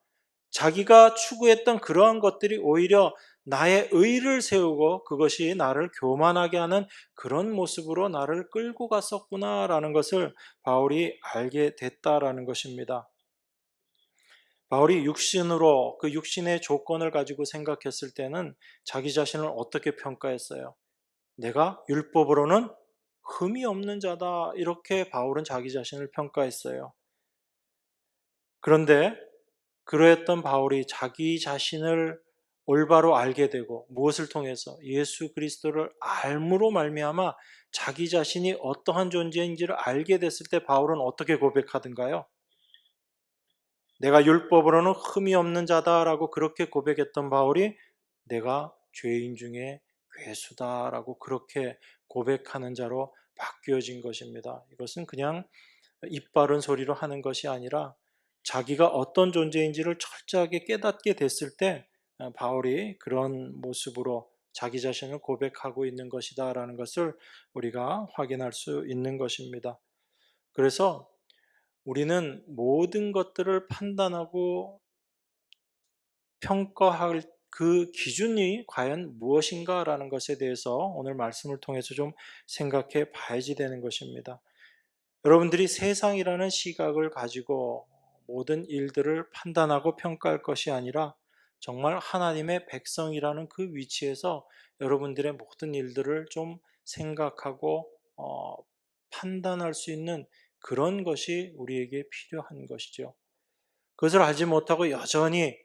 자기가 추구했던 그러한 것들이 오히려 나의 의를 세우고 그것이 나를 교만하게 하는 그런 모습으로 나를 끌고 갔었구나라는 것을 바울이 알게 됐다라는 것입니다. 바울이 육신으로 그 육신의 조건을 가지고 생각했을 때는 자기 자신을 어떻게 평가했어요? 내가 율법으로는 흠이 없는 자다. 이렇게 바울은 자기 자신을 평가했어요. 그런데 그러했던 바울이 자기 자신을 올바로 알게 되고 무엇을 통해서 예수 그리스도를 알므로 말미암아 자기 자신이 어떠한 존재인지를 알게 됐을 때 바울은 어떻게 고백하던가요? 내가 율법으로는 흠이 없는 자다라고 그렇게 고백했던 바울이 내가 죄인 중에 괴수다라고 그렇게 고백하는 자로 바뀌어진 것입니다. 이것은 그냥 입 바른 소리로 하는 것이 아니라 자기가 어떤 존재인지를 철저하게 깨닫게 됐을 때 바울이 그런 모습으로 자기 자신을 고백하고 있는 것이다라는 것을 우리가 확인할 수 있는 것입니다. 그래서 우리는 모든 것들을 판단하고 평가할 그 기준이 과연 무엇인가라는 것에 대해서 오늘 말씀을 통해서 좀 생각해 봐야지 되는 것입니다. 여러분들이 세상이라는 시각을 가지고 모든 일들을 판단하고 평가할 것이 아니라 정말 하나님의 백성이라는 그 위치에서 여러분들의 모든 일들을 좀 생각하고 판단할 수 있는 그런 것이 우리에게 필요한 것이죠. 그것을 알지 못하고 여전히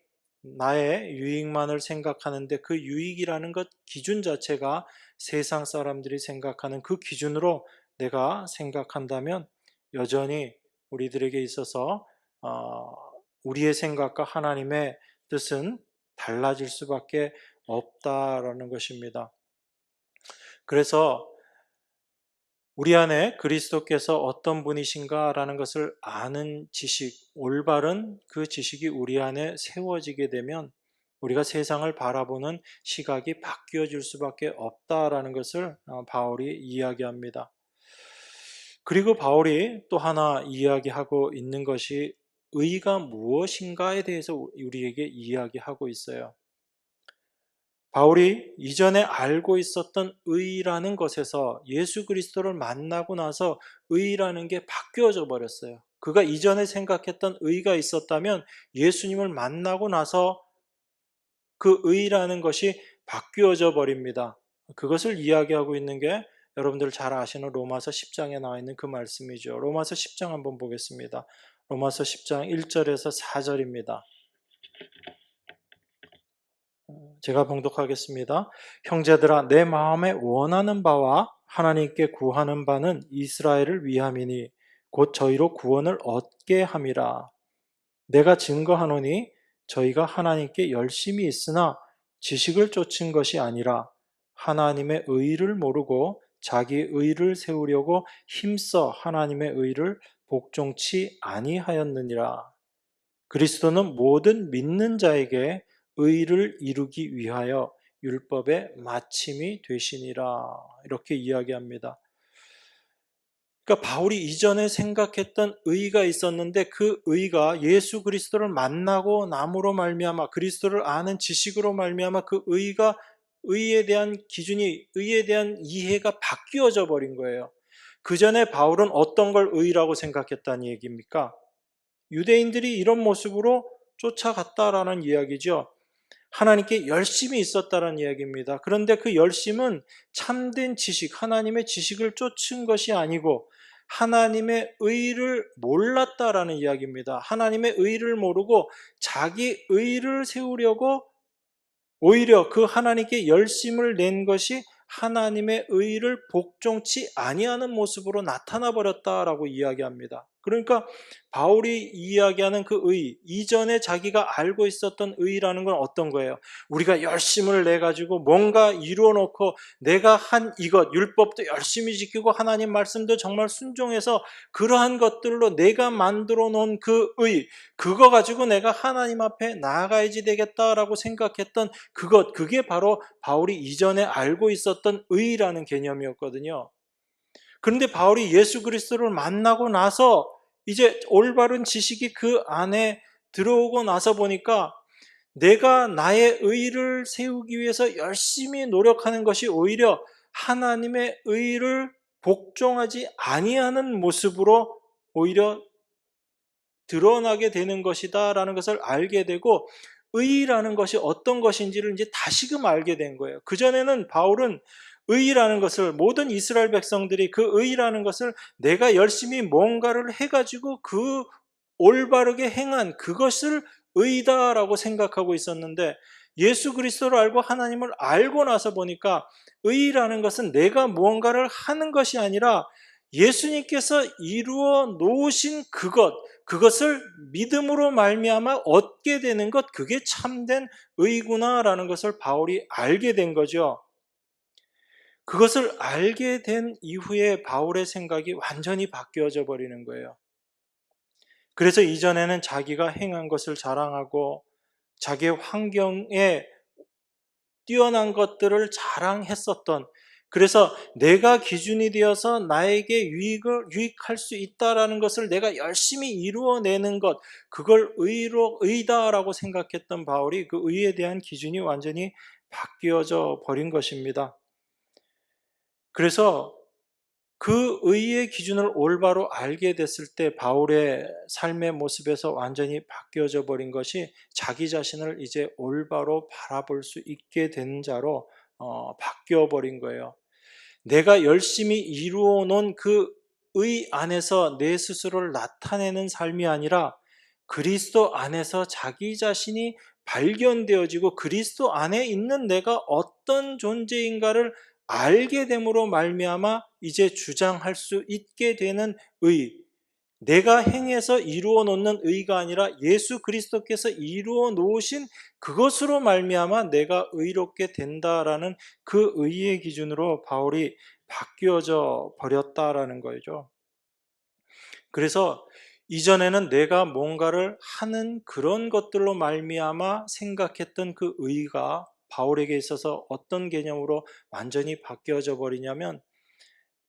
나의 유익만을 생각하는데 그 유익이라는 것 기준 자체가 세상 사람들이 생각하는 그 기준으로 내가 생각한다면 여전히 우리들에게 있어서 우리의 생각과 하나님의 뜻은 달라질 수밖에 없다라는 것입니다. 그래서 우리 안에 그리스도께서 어떤 분이신가라는 것을 아는 지식, 올바른 그 지식이 우리 안에 세워지게 되면 우리가 세상을 바라보는 시각이 바뀌어질 수밖에 없다라는 것을 바울이 이야기합니다. 그리고 바울이 또 하나 이야기하고 있는 것이 의가 무엇인가에 대해서 우리에게 이야기하고 있어요. 바울이 이전에 알고 있었던 의라는 것에서 예수 그리스도를 만나고 나서 의라는 게 바뀌어져 버렸어요. 그가 이전에 생각했던 의가 있었다면 예수님을 만나고 나서 그 의라는 것이 바뀌어져 버립니다. 그것을 이야기하고 있는 게 여러분들 잘 아시는 로마서 10장에 나와 있는 그 말씀이죠. 로마서 10장 한번 보겠습니다. 로마서 10장 1절에서 4절입니다. 제가 봉독하겠습니다. 형제들아 내 마음에 원하는 바와 하나님께 구하는 바는 이스라엘을 위함이니 곧 저희로 구원을 얻게 함이라. 내가 증거하노니 저희가 하나님께 열심히 있으나 지식을 쫓은 것이 아니라 하나님의 의를 모르고 자기 의를 세우려고 힘써 하나님의 의를 복종치 아니하였느니라. 그리스도는 모든 믿는 자에게 의를 이루기 위하여 율법의 마침이 되시니라. 이렇게 이야기합니다. 그러니까 바울이 이전에 생각했던 의가 있었는데 그 의가 예수 그리스도를 만나고 남으로 말미암아 그리스도를 아는 지식으로 말미암아 그 의가 의에 대한 기준이 의에 대한 이해가 바뀌어져 버린 거예요. 그 전에 바울은 어떤 걸 의라고 생각했다는 얘기입니까? 유대인들이 이런 모습으로 쫓아갔다라는 이야기죠. 하나님께 열심히 있었다는 이야기입니다. 그런데 그 열심은 참된 지식, 하나님의 지식을 쫓은 것이 아니고 하나님의 의를 몰랐다라는 이야기입니다. 하나님의 의를 모르고 자기 의를 세우려고 오히려 그 하나님께 열심을 낸 것이 하나님의 의를 복종치 아니하는 모습으로 나타나 버렸다라고 이야기합니다. 그러니까 바울이 이야기하는 그 의, 이전에 자기가 알고 있었던 의라는 건 어떤 거예요? 우리가 열심을 내가지고 뭔가 이루어 놓고 내가 한 이것, 율법도 열심히 지키고 하나님 말씀도 정말 순종해서 그러한 것들로 내가 만들어 놓은 그 의, 그거 가지고 내가 하나님 앞에 나아가야지 되겠다라고 생각했던 그것, 그게 바로 바울이 이전에 알고 있었던 의라는 개념이었거든요. 그런데 바울이 예수 그리스도를 만나고 나서 이제 올바른 지식이 그 안에 들어오고 나서 보니까 내가 나의 의를 세우기 위해서 열심히 노력하는 것이 오히려 하나님의 의를 복종하지 아니하는 모습으로 오히려 드러나게 되는 것이다라는 것을 알게 되고, 의라는 것이 어떤 것인지를 이제 다시금 알게 된 거예요. 그전에는 바울은 의라는 것을, 모든 이스라엘 백성들이 그 의라는 것을 내가 열심히 뭔가를 해가지고 그 올바르게 행한 그것을 의다라고 생각하고 있었는데, 예수 그리스도를 알고 하나님을 알고 나서 보니까 의라는 것은 내가 무언가를 하는 것이 아니라 예수님께서 이루어 놓으신 그것을 믿음으로 말미암아 얻게 되는 것, 그게 참된 의구나라는 것을 바울이 알게 된 거죠. 그것을 알게 된 이후에 바울의 생각이 완전히 바뀌어져 버리는 거예요. 그래서 이전에는 자기가 행한 것을 자랑하고 자기의 환경에 뛰어난 것들을 자랑했었던, 그래서 내가 기준이 되어서 나에게 유익할 수 있다라는 것을 내가 열심히 이루어내는 것, 그걸 의다라고 생각했던 바울이 그 의에 대한 기준이 완전히 바뀌어져 버린 것입니다. 그래서 그 의의 기준을 올바로 알게 됐을 때 바울의 삶의 모습에서 완전히 바뀌어져 버린 것이 자기 자신을 이제 올바로 바라볼 수 있게 된 자로 바뀌어 버린 거예요. 내가 열심히 이루어 놓은 그 의 안에서 내 스스로를 나타내는 삶이 아니라 그리스도 안에서 자기 자신이 발견되어지고 그리스도 안에 있는 내가 어떤 존재인가를 알게 됨으로 말미암아 이제 주장할 수 있게 되는 의, 내가 행해서 이루어 놓는 의가 아니라 예수 그리스도께서 이루어 놓으신 그것으로 말미암아 내가 의롭게 된다라는 그 의의 기준으로 바울이 바뀌어져 버렸다라는 거죠. 그래서 이전에는 내가 뭔가를 하는 그런 것들로 말미암아 생각했던 그 의가 바울에게 있어서 어떤 개념으로 완전히 바뀌어져 버리냐면,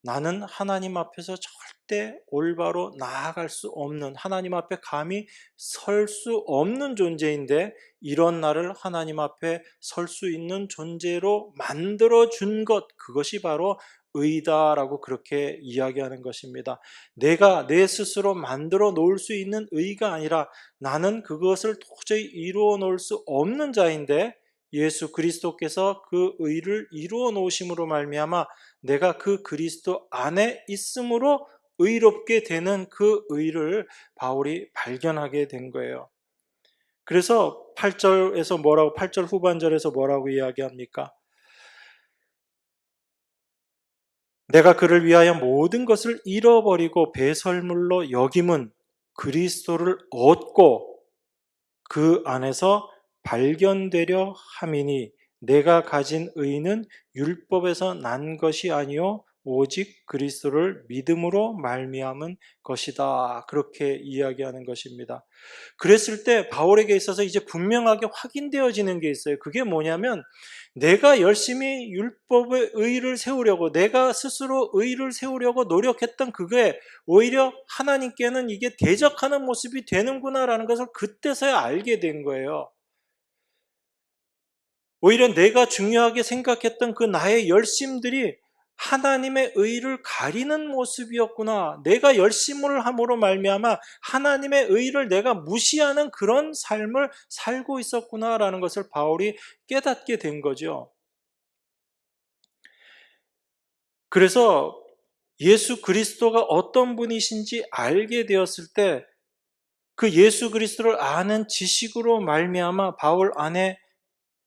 나는 하나님 앞에서 절대 올바로 나아갈 수 없는, 하나님 앞에 감히 설 수 없는 존재인데 이런 나를 하나님 앞에 설 수 있는 존재로 만들어 준 것, 그것이 바로 의다라고 그렇게 이야기하는 것입니다. 내가 내 스스로 만들어 놓을 수 있는 의가 아니라 나는 그것을 도저히 이루어 놓을 수 없는 자인데 예수 그리스도께서 그 의를 이루어 놓으심으로 말미암아 내가 그 그리스도 안에 있음으로 의롭게 되는 그 의를 바울이 발견하게 된 거예요. 그래서 8절 후반절에서 뭐라고 이야기합니까? 내가 그를 위하여 모든 것을 잃어버리고 배설물로 여김은 그리스도를 얻고 그 안에서 발견되려 함이니 내가 가진 의는 율법에서 난 것이 아니요 오직 그리스도를 믿음으로 말미암은 것이다. 그렇게 이야기하는 것입니다. 그랬을 때 바울에게 있어서 이제 분명하게 확인되어지는 게 있어요. 그게 뭐냐면, 내가 열심히 율법의 의를 세우려고, 내가 스스로 의를 세우려고 노력했던 그게 오히려 하나님께는 이게 대적하는 모습이 되는구나라는 것을 그때서야 알게 된 거예요. 오히려 내가 중요하게 생각했던 그 나의 열심들이 하나님의 의를 가리는 모습이었구나. 내가 열심을 함으로 말미암아 하나님의 의를 내가 무시하는 그런 삶을 살고 있었구나라는 것을 바울이 깨닫게 된 거죠. 그래서 예수 그리스도가 어떤 분이신지 알게 되었을 때 그 예수 그리스도를 아는 지식으로 말미암아 바울 안에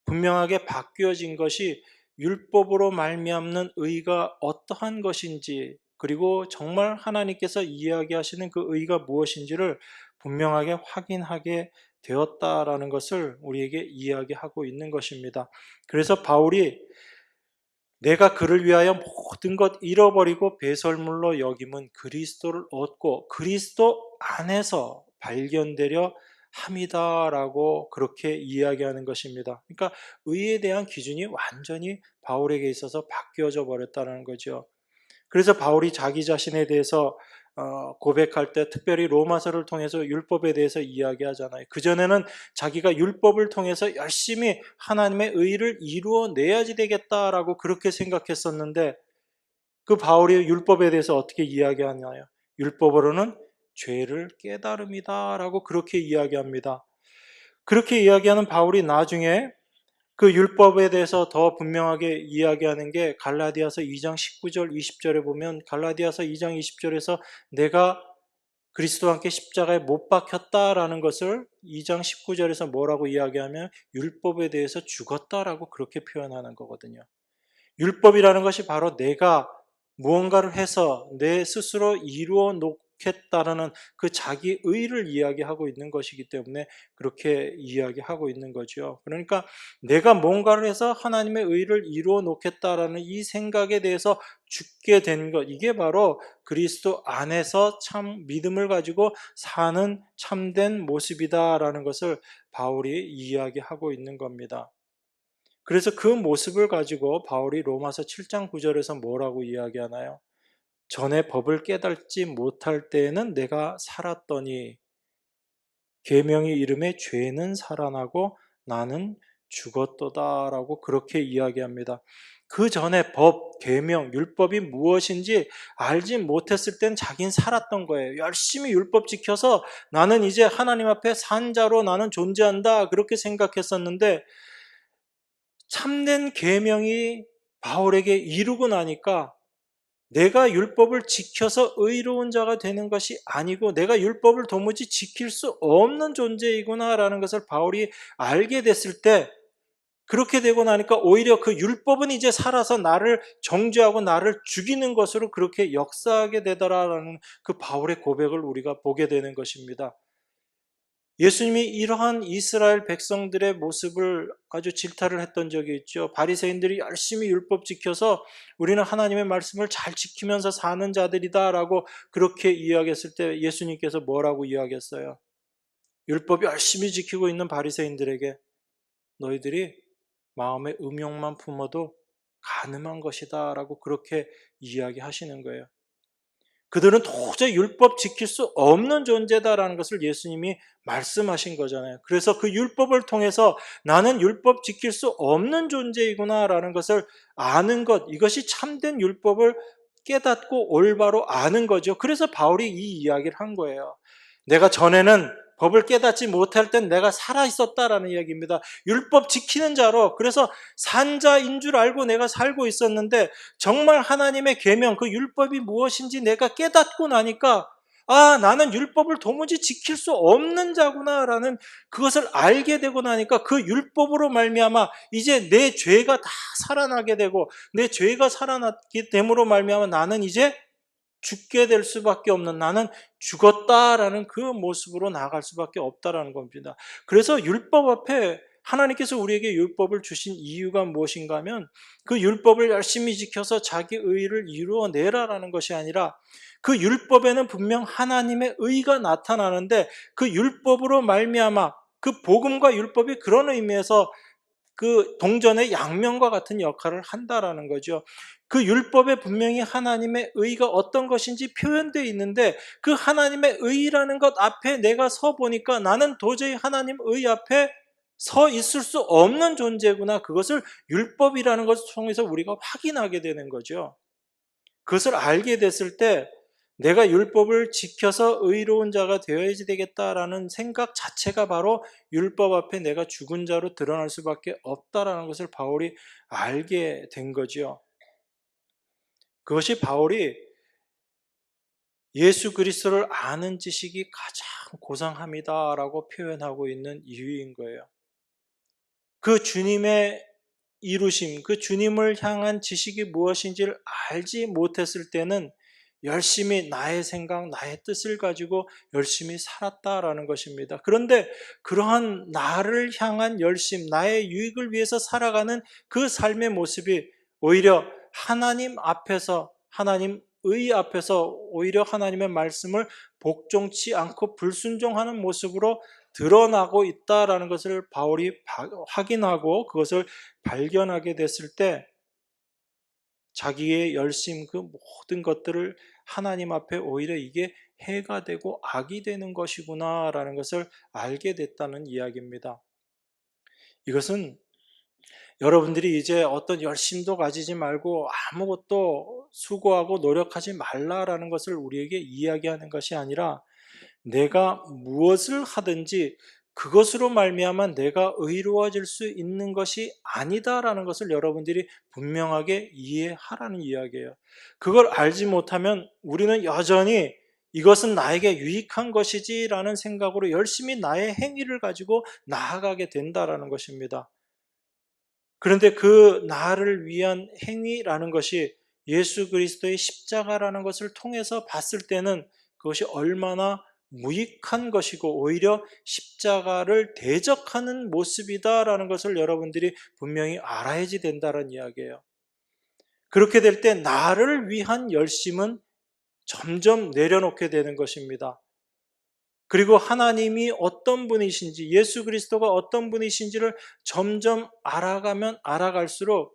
분명하게 바뀌어진 것이 율법으로 말미암는 의가 어떠한 것인지, 그리고 정말 하나님께서 이야기하시는 그 의가 무엇인지를 분명하게 확인하게 되었다라는 것을 우리에게 이야기하고 있는 것입니다. 그래서 바울이 내가 그를 위하여 모든 것 잃어버리고 배설물로 여김은 그리스도를 얻고 그리스도 안에서 발견되려 함이다라고 그렇게 이야기하는 것입니다. 그러니까 의에 대한 기준이 완전히 바울에게 있어서 바뀌어져 버렸다는 거죠. 그래서 바울이 자기 자신에 대해서 고백할 때 특별히 로마서를 통해서 율법에 대해서 이야기하잖아요. 그전에는 자기가 율법을 통해서 열심히 하나님의 의를 이루어내야지 되겠다라고 그렇게 생각했었는데 그 바울이 율법에 대해서 어떻게 이야기하나요? 율법으로는 죄를 깨달음이다라고 그렇게 이야기합니다. 그렇게 이야기하는 바울이 나중에 그 율법에 대해서 더 분명하게 이야기하는 게 갈라디아서 2장 19절 20절에 보면 갈라디아서 2장 20절에서 내가 그리스도와 함께 십자가에 못 박혔다라는 것을 2장 19절에서 뭐라고 이야기하면 율법에 대해서 죽었다라고 그렇게 표현하는 거거든요. 율법이라는 것이 바로 내가 무언가를 해서 내 스스로 이루어 놓겠다라는 그 자기 의를 이야기하고 있는 것이기 때문에 그렇게 이야기하고 있는 거죠. 그러니까 내가 뭔가를 해서 하나님의 의를 이루어 놓겠다라는 이 생각에 대해서 죽게 된 것, 이게 바로 그리스도 안에서 참 믿음을 가지고 사는 참된 모습이다라는 것을 바울이 이야기하고 있는 겁니다. 그래서 그 모습을 가지고 바울이 로마서 7장 9절에서 뭐라고 이야기하나요? 전에 법을 깨닫지 못할 때에는 내가 살았더니 계명의 이름에 죄는 살아나고 나는 죽었도다라고 그렇게 이야기합니다. 그 전에 법, 계명, 율법이 무엇인지 알지 못했을 땐 자긴 살았던 거예요. 열심히 율법 지켜서 나는 이제 하나님 앞에 산 자로 나는 존재한다 그렇게 생각했었는데 참된 계명이 바울에게 이루고 나니까 내가 율법을 지켜서 의로운 자가 되는 것이 아니고 내가 율법을 도무지 지킬 수 없는 존재이구나라는 것을 바울이 알게 됐을 때 그렇게 되고 나니까 오히려 그 율법은 이제 살아서 나를 정죄하고 나를 죽이는 것으로 그렇게 역사하게 되더라라는 그 바울의 고백을 우리가 보게 되는 것입니다. 예수님이 이러한 이스라엘 백성들의 모습을 아주 질타를 했던 적이 있죠. 바리새인들이 열심히 율법 지켜서 우리는 하나님의 말씀을 잘 지키면서 사는 자들이다라고 그렇게 이야기했을 때 예수님께서 뭐라고 이야기했어요? 율법 열심히 지키고 있는 바리새인들에게 너희들이 마음의 음욕만 품어도 가늠한 것이다라고 그렇게 이야기하시는 거예요. 그들은 도저히 율법 지킬 수 없는 존재다라는 것을 예수님이 말씀하신 거잖아요. 그래서 그 율법을 통해서 나는 율법 지킬 수 없는 존재이구나라는 것을 아는 것, 이것이 참된 율법을 깨닫고 올바로 아는 거죠. 그래서 바울이 이 이야기를 한 거예요. 내가 전에는 법을 깨닫지 못할 땐 내가 살아 있었다라는 이야기입니다. 율법 지키는 자로, 그래서 산자인 줄 알고 내가 살고 있었는데 정말 하나님의 계명, 그 율법이 무엇인지 내가 깨닫고 나니까 나는 율법을 도무지 지킬 수 없는 자구나라는 그것을 알게 되고 나니까 그 율법으로 말미암아 이제 내 죄가 다 살아나게 되고 내 죄가 살아나게 됨으로 말미암아 나는 이제 죽게 될 수밖에 없는, 나는 죽었다라는 그 모습으로 나아갈 수밖에 없다라는 겁니다. 그래서 율법 앞에 하나님께서 우리에게 율법을 주신 이유가 무엇인가 하면 그 율법을 열심히 지켜서 자기 의를 이루어내라라는 것이 아니라 그 율법에는 분명 하나님의 의가 나타나는데 그 율법으로 말미암아 그 복음과 율법이 그런 의미에서 그 동전의 양면과 같은 역할을 한다라는 거죠. 그 율법에 분명히 하나님의 의가 어떤 것인지 표현되어 있는데 그 하나님의 의라는 것 앞에 내가 서 보니까 나는 도저히 하나님 의 앞에 서 있을 수 없는 존재구나. 그것을 율법이라는 것을 통해서 우리가 확인하게 되는 거죠. 그것을 알게 됐을 때 내가 율법을 지켜서 의로운 자가 되어야지 되겠다라는 생각 자체가 바로 율법 앞에 내가 죽은 자로 드러날 수밖에 없다라는 것을 바울이 알게 된 거죠. 그것이 바울이 예수 그리스도를 아는 지식이 가장 고상함이다라고 표현하고 있는 이유인 거예요. 그 주님의 이루심, 그 주님을 향한 지식이 무엇인지를 알지 못했을 때는 열심히 나의 생각, 나의 뜻을 가지고 열심히 살았다라는 것입니다. 그런데 그러한 나를 향한 열심, 나의 유익을 위해서 살아가는 그 삶의 모습이 오히려 하나님 앞에서, 하나님의 앞에서 오히려 하나님의 말씀을 복종치 않고 불순종하는 모습으로 드러나고 있다라는 것을 바울이 확인하고 그것을 발견하게 됐을 때 자기의 열심, 그 모든 것들을 하나님 앞에 오히려 이게 해가 되고 악이 되는 것이구나라는 것을 알게 됐다는 이야기입니다. 이것은 여러분들이 이제 어떤 열심도 가지지 말고 아무것도 수고하고 노력하지 말라라는 것을 우리에게 이야기하는 것이 아니라 내가 무엇을 하든지 그것으로 말미암아 내가 의로워질 수 있는 것이 아니다라는 것을 여러분들이 분명하게 이해하라는 이야기예요. 그걸 알지 못하면 우리는 여전히 이것은 나에게 유익한 것이지라는 생각으로 열심히 나의 행위를 가지고 나아가게 된다라는 것입니다. 그런데 그 나를 위한 행위라는 것이 예수 그리스도의 십자가라는 것을 통해서 봤을 때는 그것이 얼마나 무익한 것이고 오히려 십자가를 대적하는 모습이다라는 것을 여러분들이 분명히 알아야지 된다는 이야기예요. 그렇게 될 때 나를 위한 열심은 점점 내려놓게 되는 것입니다. 그리고 하나님이 어떤 분이신지, 예수 그리스도가 어떤 분이신지를 점점 알아가면 알아갈수록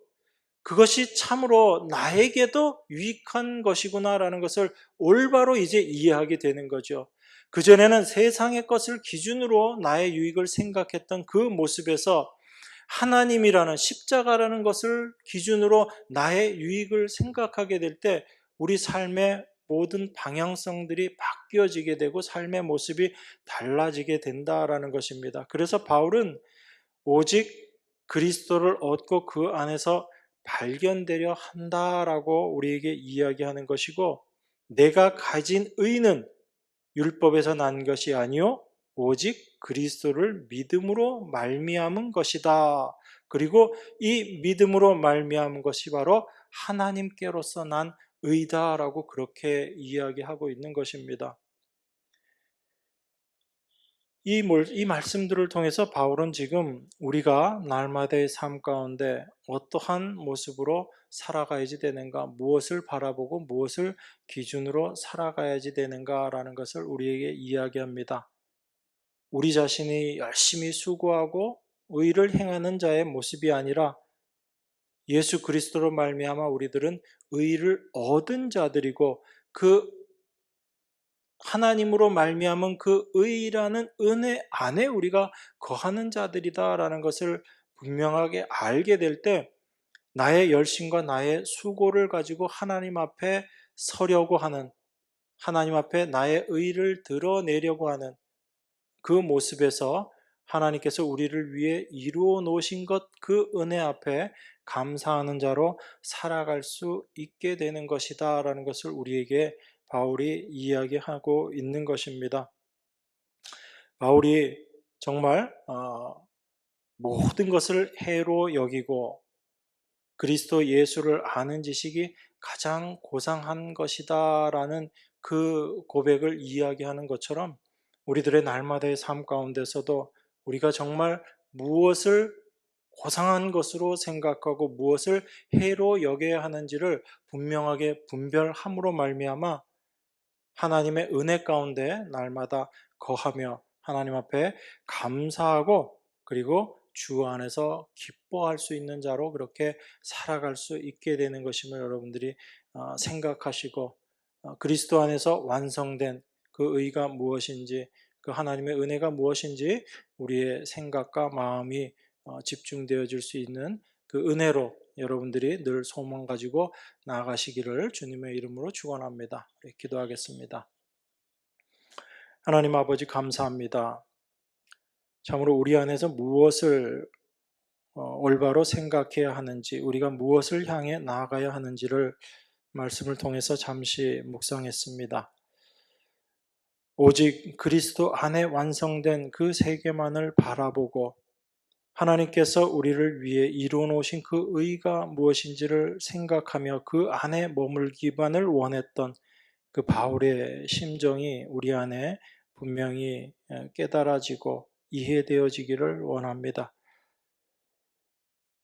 그것이 참으로 나에게도 유익한 것이구나라는 것을 올바로 이제 이해하게 되는 거죠. 그전에는 세상의 것을 기준으로 나의 유익을 생각했던 그 모습에서 하나님이라는 십자가라는 것을 기준으로 나의 유익을 생각하게 될 때 우리 삶의 모든 방향성들이 바뀌어지게 되고 삶의 모습이 달라지게 된다라는 것입니다. 그래서 바울은 오직 그리스도를 얻고 그 안에서 발견되려 한다라고 우리에게 이야기하는 것이고, 내가 가진 의는 율법에서 난 것이 아니요 오직 그리스도를 믿음으로 말미암은 것이다. 그리고 이 믿음으로 말미암은 것이 바로 하나님께로서 난 의다라고 그렇게 이야기하고 있는 것입니다. 이 말씀들을 통해서 바울은 지금 우리가 날마다의 삶 가운데 어떠한 모습으로 살아가야지 되는가, 무엇을 바라보고 무엇을 기준으로 살아가야지 되는가라는 것을 우리에게 이야기합니다. 우리 자신이 열심히 수고하고 의를 행하는 자의 모습이 아니라 예수 그리스도로 말미암아 우리들은 의를 얻은 자들이고 그 하나님으로 말미암은 그 의라는 은혜 안에 우리가 거하는 자들이다라는 것을 분명하게 알게 될 때 나의 열심과 나의 수고를 가지고 하나님 앞에 서려고 하는, 하나님 앞에 나의 의를 드러내려고 하는 그 모습에서 하나님께서 우리를 위해 이루어 놓으신 것, 그 은혜 앞에 감사하는 자로 살아갈 수 있게 되는 것이다 라는 것을 우리에게 바울이 이야기하고 있는 것입니다. 바울이 정말 모든 것을 해로 여기고 그리스도 예수를 아는 지식이 가장 고상한 것이다 라는 그 고백을 이야기하는 것처럼 우리들의 날마다의 삶 가운데서도 우리가 정말 무엇을 고상한 것으로 생각하고 무엇을 해로 여겨야 하는지를 분명하게 분별함으로 말미암아 하나님의 은혜 가운데 날마다 거하며 하나님 앞에 감사하고 그리고 주 안에서 기뻐할 수 있는 자로 그렇게 살아갈 수 있게 되는 것임을 여러분들이 생각하시고 그리스도 안에서 완성된 그 의가 무엇인지 그 하나님의 은혜가 무엇인지 우리의 생각과 마음이 집중되어질 수 있는 그 은혜로 여러분들이 늘 소망 가지고 나아가시기를 주님의 이름으로 축원합니다. 기도하겠습니다. 하나님 아버지 감사합니다. 참으로 우리 안에서 무엇을 올바로 생각해야 하는지, 우리가 무엇을 향해 나아가야 하는지를 말씀을 통해서 잠시 묵상했습니다. 오직 그리스도 안에 완성된 그 세계만을 바라보고 하나님께서 우리를 위해 이루어 놓으신 그 의가 무엇인지를 생각하며 그 안에 머물기만을 원했던 그 바울의 심정이 우리 안에 분명히 깨달아지고 이해되어지기를 원합니다.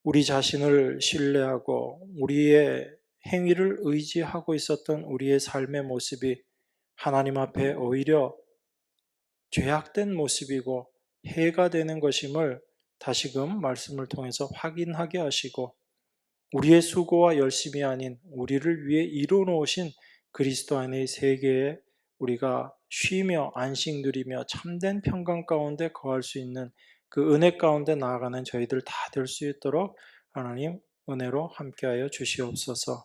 우리 자신을 신뢰하고 우리의 행위를 의지하고 있었던 우리의 삶의 모습이 하나님 앞에 오히려 죄악된 모습이고 해가 되는 것임을 다시금 말씀을 통해서 확인하게 하시고 우리의 수고와 열심이 아닌 우리를 위해 이루어놓으신 그리스도 안의 세계에 우리가 쉬며 안식 누리며 참된 평강 가운데 거할 수 있는 그 은혜 가운데 나아가는 저희들 다 될 수 있도록 하나님 은혜로 함께하여 주시옵소서.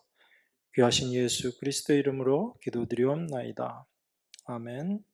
귀하신 예수 그리스도 이름으로 기도드리옵나이다. 아멘.